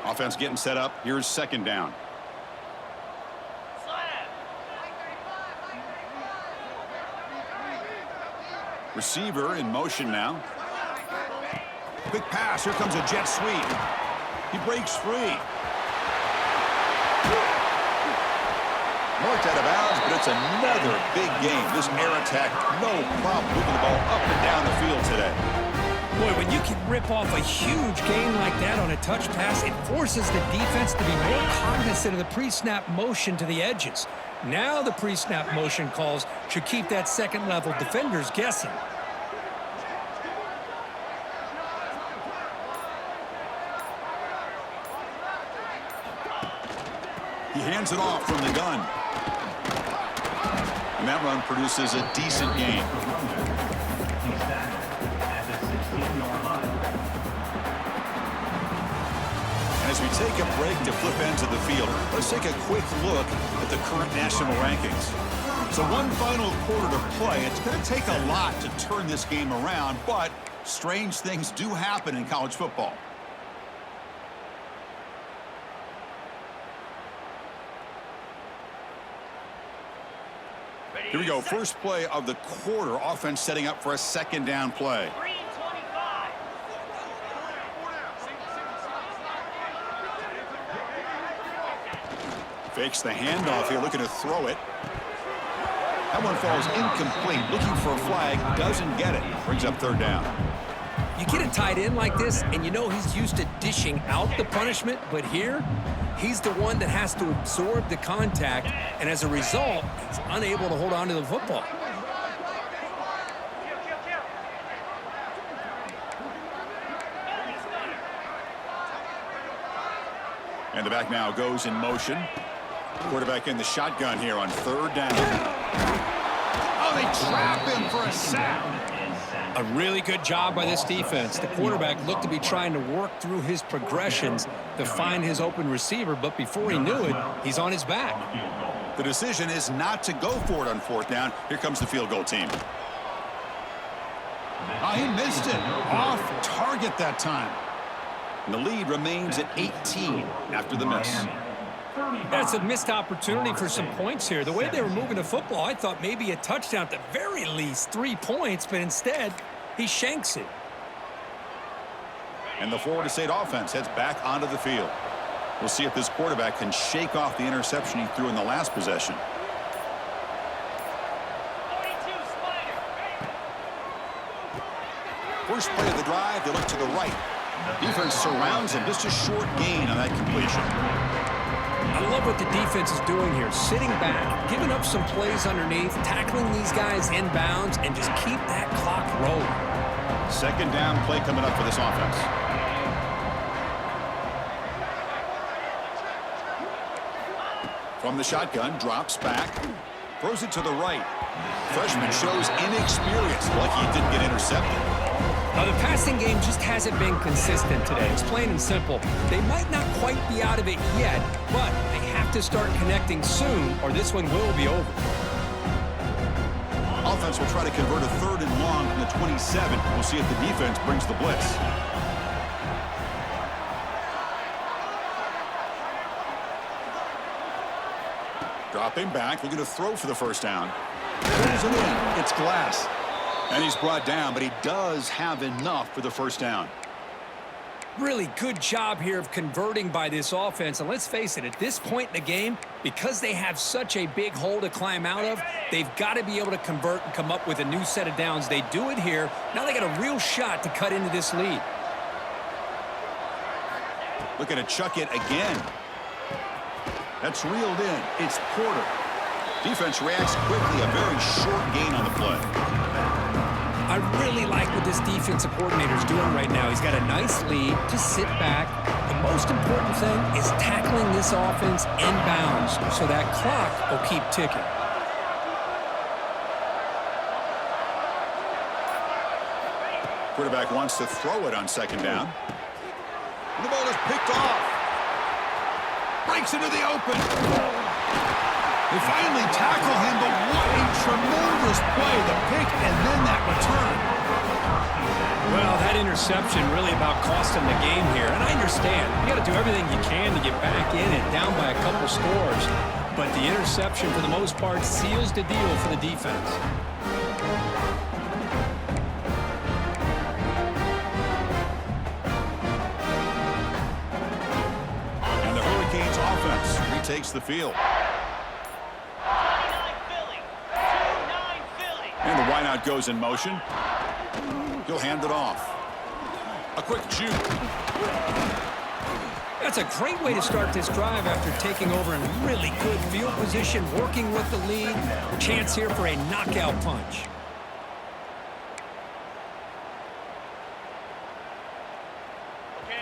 Offense getting set up. Here's second down. Receiver in motion now. Quick pass. Here comes a jet sweep. He breaks free. Marked out of bounds, but it's another big game. This air attack, no problem moving the ball up and down the field today. Boy, when you can rip off a huge gain like that on a touch pass, it forces the defense to be more cognizant of the pre-snap motion to the edges. Now the pre-snap motion calls should keep that second-level defenders guessing. He hands it off from the gun. And that run produces a decent gain. And as we take a break to flip ends of the field, let's take a quick look at the current national rankings. So one final quarter to play. It's going to take a lot to turn this game around, but strange things do happen in college football. Here we go. First play of the quarter. Offense setting up for a second down play. Fakes the handoff here, looking to throw it. That one falls incomplete. Looking for a flag, doesn't get it. Brings up third down. You get a tight end like this, and you know he's used to dishing out the punishment, but here, he's the one that has to absorb the contact, and as a result, he's unable to hold on to the football. And the back now goes in motion. Quarterback in the shotgun here on third down. Oh, they trap him for a sack. A really good job by this defense. The quarterback looked to be trying to work through his progressions to find his open receiver, but before he knew it, he's on his back. The decision is not to go for it on fourth down. Here comes the field goal team. Oh, he missed it. Off target that time. And the lead remains at 18 after the miss. That's a missed opportunity for some points here. The way they were moving the football, I thought maybe a touchdown at the very least, 3 points, but instead, he shanks it. And the Florida State offense heads back onto the field. We'll see if this quarterback can shake off the interception he threw in the last possession. First play of the drive, they look to the right. Defense surrounds him, just a short gain on that completion. I love what the defense is doing here. Sitting back, giving up some plays underneath, tackling these guys inbounds, and just keep that clock rolling. Second down play coming up for this offense. From the shotgun, drops back, throws it to the right. Freshman shows inexperience, like he didn't get intercepted. Now, the passing game just hasn't been consistent today. It's plain and simple. They might not quite be out of it yet, but they have to start connecting soon, or this one will be over. Offense will try to convert a third and long from the 27. We'll see if the defense brings the blitz. Dropping back, looking to throw for the first down. Pulls it in. It's Glass. And he's brought down, but he does have enough for the first down. Really good job here of converting by this offense. And let's face it, at this point in the game, because they have such a big hole to climb out of, they've got to be able to convert and come up with a new set of downs. They do it here. Now they got a real shot to cut into this lead. Looking to chuck it again. That's reeled in. It's Porter. Defense reacts quickly. A very short gain on the play. I really like what this defensive coordinator is doing right now. He's got a nice lead. Just sit back. The most important thing is tackling this offense inbounds so that clock will keep ticking. Quarterback wants to throw it on second down. And the ball is picked off. Breaks into the open. They finally tackle him, but what a tremendous play. The pick and then that return. Well, that interception really about cost them the game here. And I understand. You got to do everything you can to get back in and down by a couple scores. But the interception, for the most part, seals the deal for the defense. And the Hurricanes offense retakes the field. And the wideout goes in motion. He'll hand it off. A quick juke. That's a great way to start this drive after taking over in really good field position, working with the lead. Chance here for a knockout punch.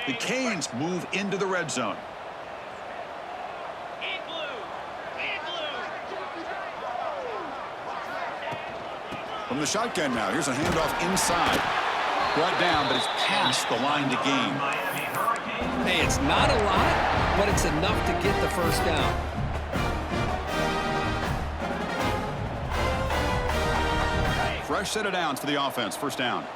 The Canes move into the red zone. From the shotgun now, here's a handoff inside. Brought down, but it's past the line to gain. Hey, it's not a lot, but it's enough to get the first down. Fresh set of downs for the offense. First down.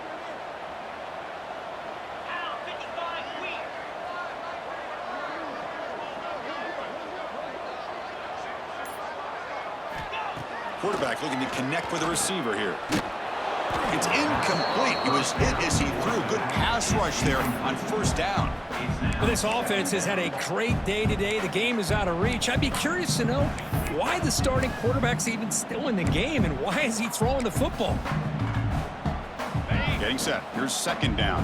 Quarterback looking to connect with the receiver here. It's incomplete. It was hit as he threw. Good pass rush there on first down. Well, this offense has had a great day today. The game is out of reach. I'd be curious to know why the starting quarterback's even still in the game and why is he throwing the football? Getting set. Here's second down.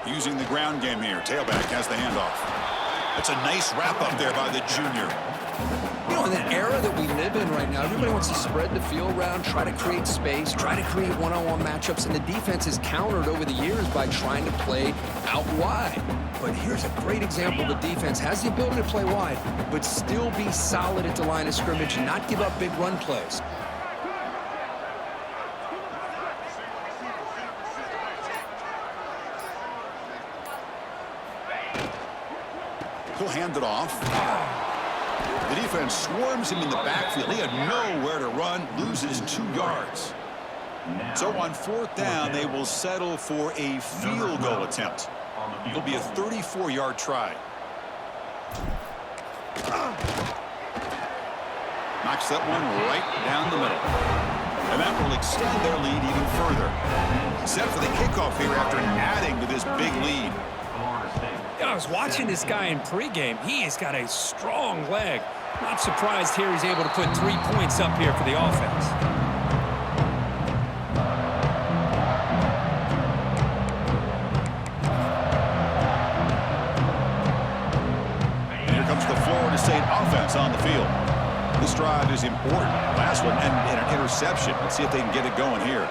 Using the ground game here. Tailback has the handoff. That's a nice wrap up there by the junior. You know, in the era that we live in right now, everybody wants to spread the field around, try to create space, try to create one-on-one matchups, and the defense has countered over the years by trying to play out wide. But here's a great example. The defense has the ability to play wide, but still be solid at the line of scrimmage and not give up big run plays. He'll hand it off. The defense swarms him in the backfield. He had nowhere to run, loses 2 yards. So on fourth down, they will settle for a field goal attempt. It'll be a 34-yard try. Knocks that one right down the middle. And that will extend their lead even further. Set for the kickoff here after adding to this big lead. I was watching this guy in pregame. He has got a strong leg. Not surprised here he's able to put 3 points up here for the offense. And here comes the Florida State offense on the field. This drive is important. Last one and an interception. Let's see if they can get it going here.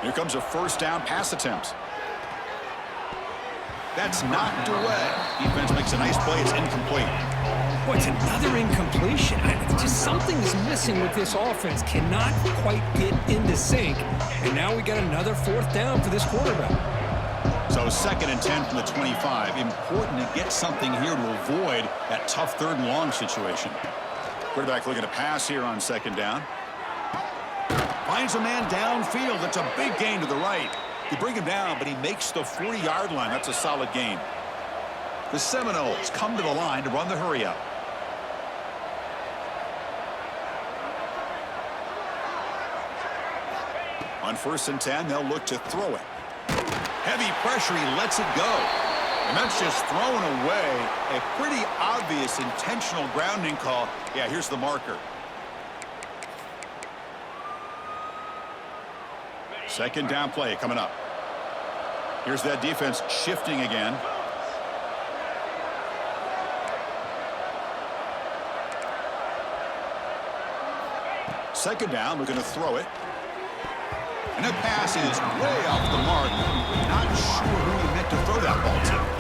Here comes a first down pass attempt. That's knocked away. Defense makes a nice play. It's incomplete. Boy, it's another incompletion. Just something is missing with this offense. Cannot quite get into sync. And now we got another fourth down for this quarterback. So 2nd and 10 from the 25. Important to get something here to avoid that tough 3rd and long situation. Quarterback looking to pass here on 2nd down. Finds a man downfield. That's a big gain to the right. You bring him down, but he makes the 40-yard line. That's a solid gain. The Seminoles come to the line to run the hurry up. On 1st and 10, they'll look to throw it. Heavy pressure, he lets it go. And that's just thrown away. A pretty obvious intentional grounding call. Yeah, here's the marker. 2nd down play coming up. Here's that defense shifting again. Second down, looking to throw it. And that pass is way off the mark. Not sure who he meant to throw that ball to.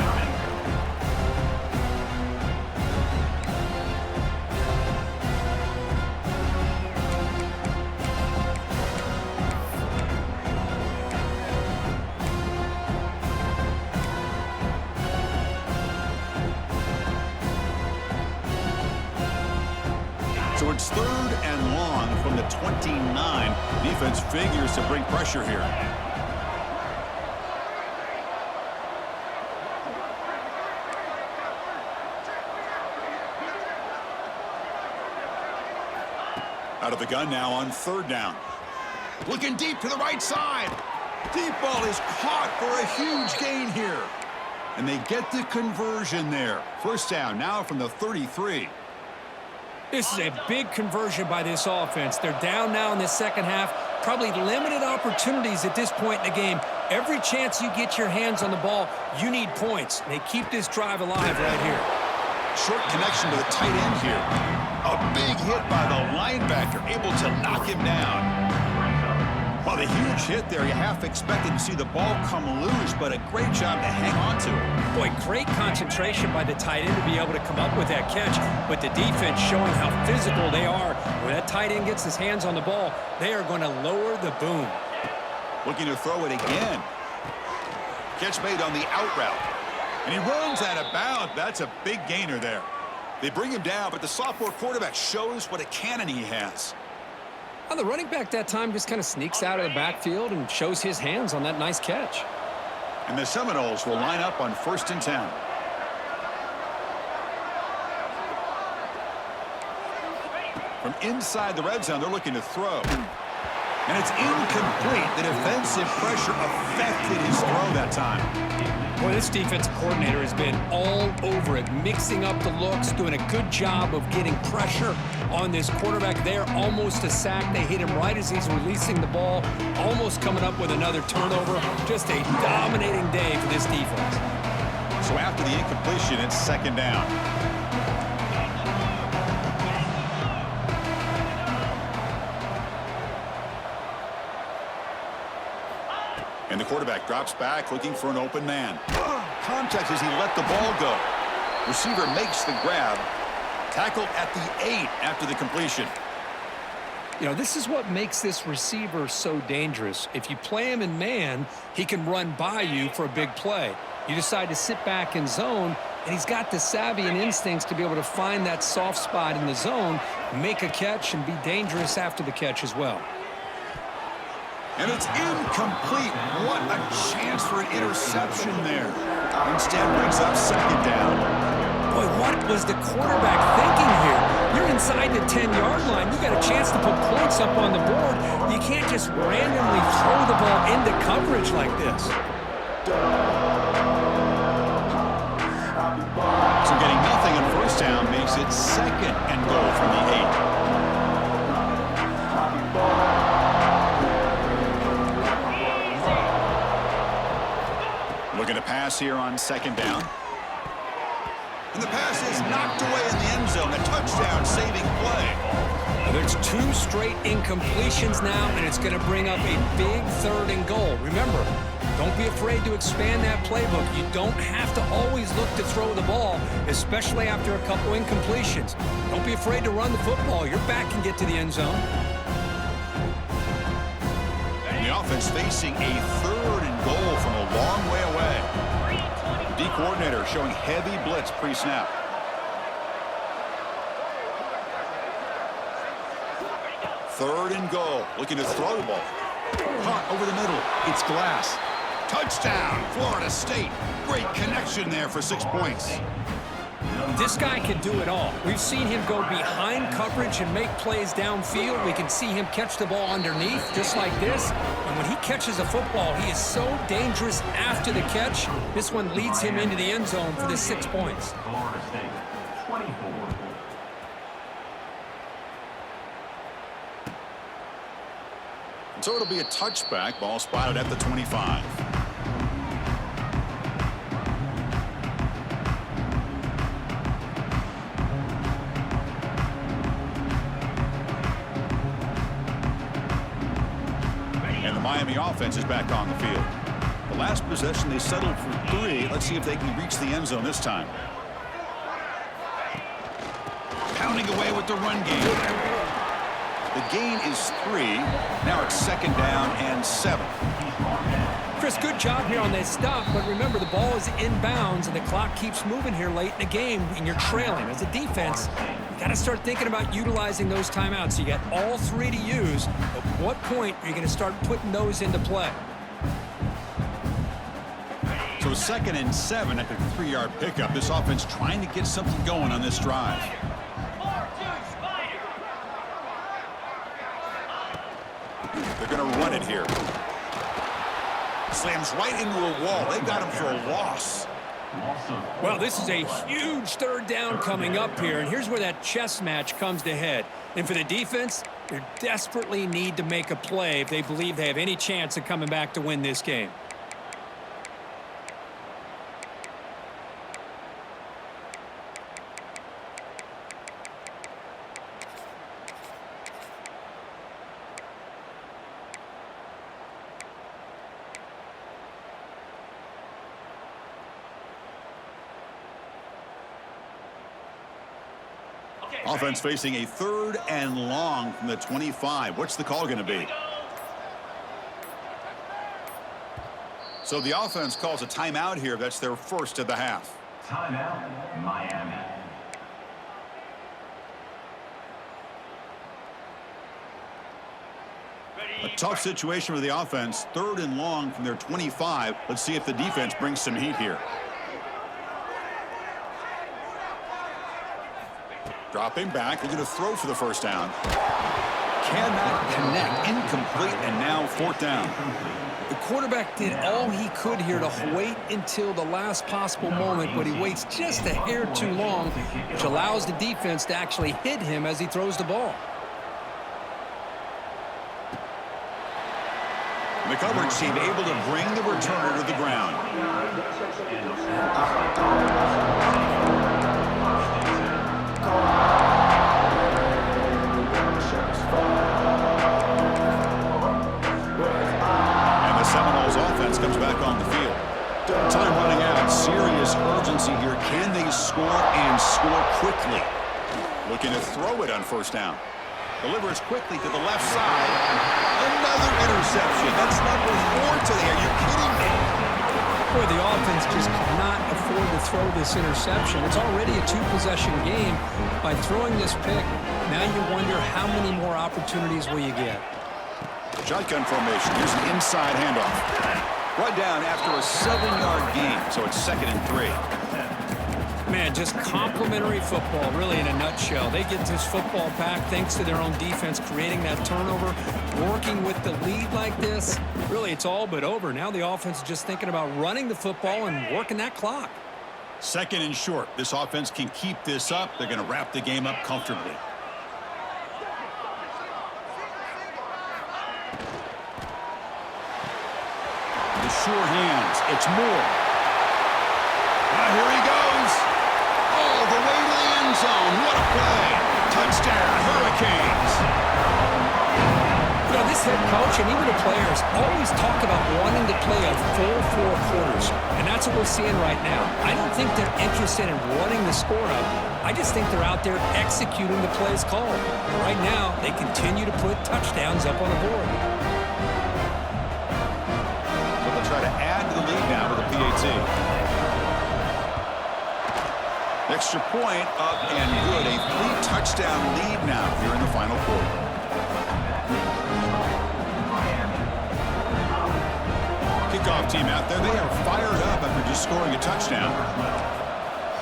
So it's 3rd and long from the 29. Defense figures to bring pressure here. Out of the gun now on 3rd down. Looking deep to the right side. Deep ball is caught for a huge gain here. And they get the conversion there. 1st down now from the 33. This is a big conversion by this offense. They're down now in the second half. Probably limited opportunities at this point in the game. Every chance you get your hands on the ball, you need points. They keep this drive alive right here. Short connection to the tight end here. A big hit by the linebacker, able to knock him down. Well, the huge hit there, you half expected to see the ball come loose, but a great job to hang on to it. Boy, great concentration by the tight end to be able to come up with that catch, but the defense showing how physical they are. When that tight end gets his hands on the ball, they are going to lower the boom. Looking to throw it again. Catch made on the out route. And he runs out of bounds. That's a big gainer there. They bring him down, but the sophomore quarterback shows what a cannon he has. Well, the running back that time just kind of sneaks out of the backfield and shows his hands on that nice catch. And the Seminoles will line up on 1st and 10. From inside the red zone, they're looking to throw. And it's incomplete. The defensive pressure affected his throw that time. Boy, this defensive coordinator has been all over it, mixing up the looks, doing a good job of getting pressure on this quarterback there. Almost a sack. They hit him right as he's releasing the ball, almost coming up with another turnover. Just a dominating day for this defense. So after the incompletion, it's 2nd down. And the quarterback drops back, looking for an open man. Contact as he let the ball go. Receiver makes the grab. Tackled at the 8 after the completion. You know, this is what makes this receiver so dangerous. If you play him in man, he can run by you for a big play. You decide to sit back in zone, and he's got the savvy and instincts to be able to find that soft spot in the zone, make a catch, and be dangerous after the catch as well. And it's incomplete. What a chance for an interception there. Instead brings up 2nd down. Boy, what was the quarterback thinking here? You're inside the 10-yard line. You got a chance to put points up on the board. You can't just randomly throw the ball into coverage like this. So getting nothing on 1st down makes it 2nd and goal from the 8. Looking to pass here on 2nd down. And the pass is knocked away in the end zone. A touchdown saving play. Now, there's 2 straight incompletions now, and it's going to bring up a big 3rd and goal. Remember, don't be afraid to expand that playbook. You don't have to always look to throw the ball, especially after a couple incompletions. Don't be afraid to run the football. Your back can get to the end zone. And the offense facing a 3rd and goal from a long way away. The coordinator showing heavy blitz pre-snap. Third and goal, looking to throw the ball. Caught over the middle, it's Glass. Touchdown, Florida State. Great connection there for 6 points. This guy can do it all. We've seen him go behind coverage and make plays downfield. We can see him catch the ball underneath, just like this. And when he catches a football, he is so dangerous after the catch. This one leads him into the end zone for the 6 points. Florida State, 24. So it'll be a touchback. Ball spotted at the 25. And the Miami offense is back on the field. The last possession, they settled for 3. Let's see if they can reach the end zone this time. Pounding away with the run game. The gain is 3. Now it's 2nd down and 7. Chris, good job here on that stop, but remember the ball is inbounds and the clock keeps moving here late in the game and you're trailing. As a defense, you got to start thinking about utilizing those timeouts. You got all 3 to use. At what point are you going to start putting those into play? So 2nd and 7 after the 3-yard pickup. This offense trying to get something going on this drive. They're going to run it here. Slams right into a wall. They got him for a loss. Well, this is a huge 3rd down coming up here, and here's where that chess match comes to head. And for the defense, they desperately need to make a play if they believe they have any chance of coming back to win this game. Offense facing a 3rd and long from the 25. What's the call going to be? So the offense calls a timeout here. That's their first of the half. Timeout, Miami. A tough situation for the offense. 3rd and long from their 25. Let's see if the defense brings some heat here. Dropping back, looking to throw for the 1st down. Cannot connect, incomplete, and now 4th down. The quarterback did all he could here to wait until the last possible moment, but he waits just a hair too long, which allows the defense to actually hit him as he throws the ball. The coverage team able to bring the returner to the ground. And the Seminoles offense comes back on the field. Time running out. Serious urgency here. Can they score and score quickly? Looking to throw it on 1st down. Delivers quickly to the left side. Another interception. That's number 4 today. Are you kidding me? Boy, the offense just cannot afford to throw this interception. It's already a 2-possession game. By throwing this pick, now you wonder how many more opportunities will you get. Shotgun formation. Here's an inside handoff. Brought down after a 7-yard gain, so it's 2nd and 3. Man, just complimentary football, really, in a nutshell. They get this football back thanks to their own defense, creating that turnover, working with the lead like this. Really, it's all but over. Now the offense is just thinking about running the football and working that clock. 2nd and short. This offense can keep this up. They're going to wrap the game up comfortably. The sure hands. It's Moore. Now here he goes. All the way to the end zone. What a play. Touchdown, Hurricanes. You know, this head coach and even the players always talk about wanting to play a full 4 quarters, and that's what we're seeing right now. I don't think they're interested in running the score up. I just think they're out there executing the plays called. And right now, they continue to put touchdowns up on the board. So they'll try to add to the lead now with a PAT. Extra point up and good. A 3-touchdown lead now here in the final quarter. Kickoff team out there. They are fired up after just scoring a touchdown.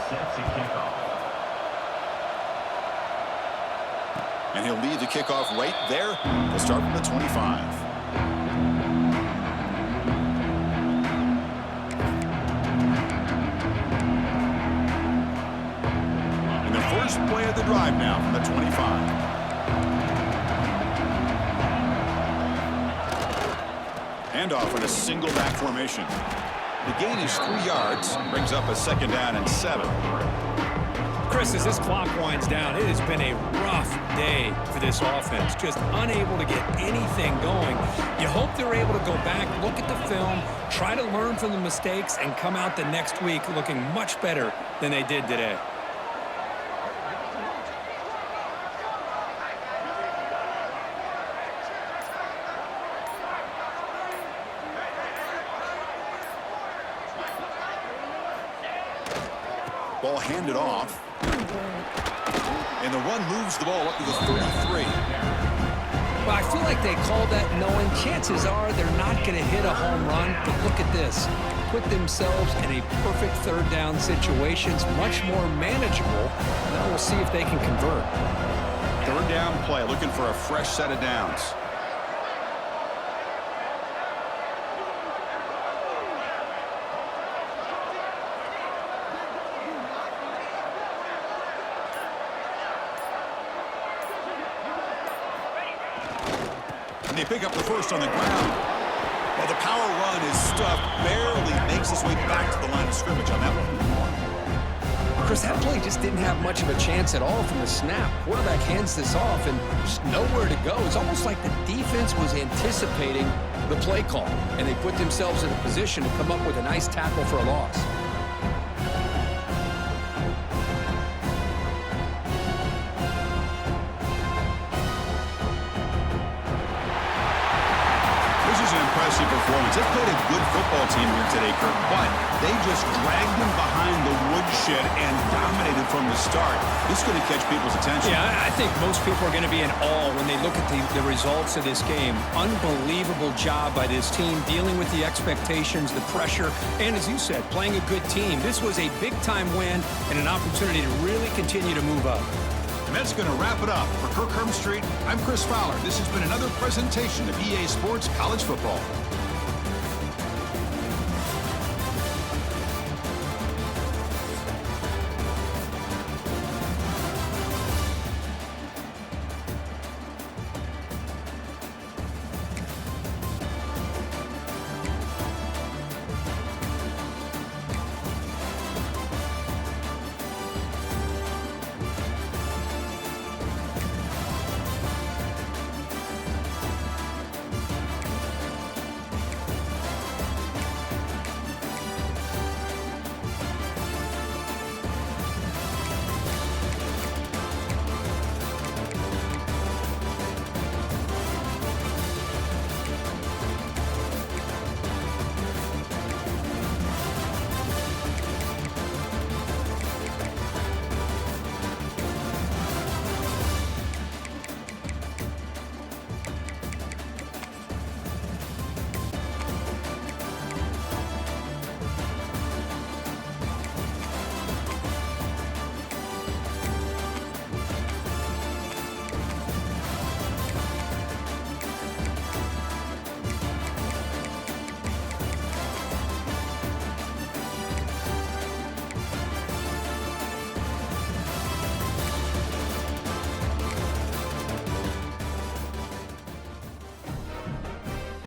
Set to kickoff. And he'll lead the kickoff right there. They'll start from the 25. First play of the drive now from the 25. Handoff in a single back formation. The gain is 3 yards, brings up a 2nd down and 7. Chris, as this clock winds down, it has been a rough day for this offense. Just unable to get anything going. You hope they're able to go back, look at the film, try to learn from the mistakes, and come out the next week looking much better than they did today. Ball handed off. And the run moves the ball up to the 33. Well, I feel like they called that knowing chances are they're not going to hit a home run. But look at this. Put themselves in a perfect 3rd down situation. It's much more manageable. Now we'll see if they can convert. 3rd down play, looking for a fresh set of downs. And they pick up the first on the ground. Well, the power run is stuffed, barely makes its way back to the line of scrimmage on that one. Chris, that play just didn't have much of a chance at all from the snap. Quarterback hands this off and just nowhere to go. It's almost like the defense was anticipating the play call, and they put themselves in a position to come up with a nice tackle for a loss. Impressive performance. They played a good football team here today, Kirk, but they just dragged them behind the woodshed and dominated from the start. This is going to catch people's attention. Yeah, I think most people are going to be in awe when they look at the results of this game. Unbelievable job by this team dealing with the expectations, the pressure, and as you said, playing a good team. This was a big-time win and an opportunity to really continue to move up. And that's going to wrap it up. For Kirk Street, I'm Chris Fowler. This has been another presentation of EA Sports College Football.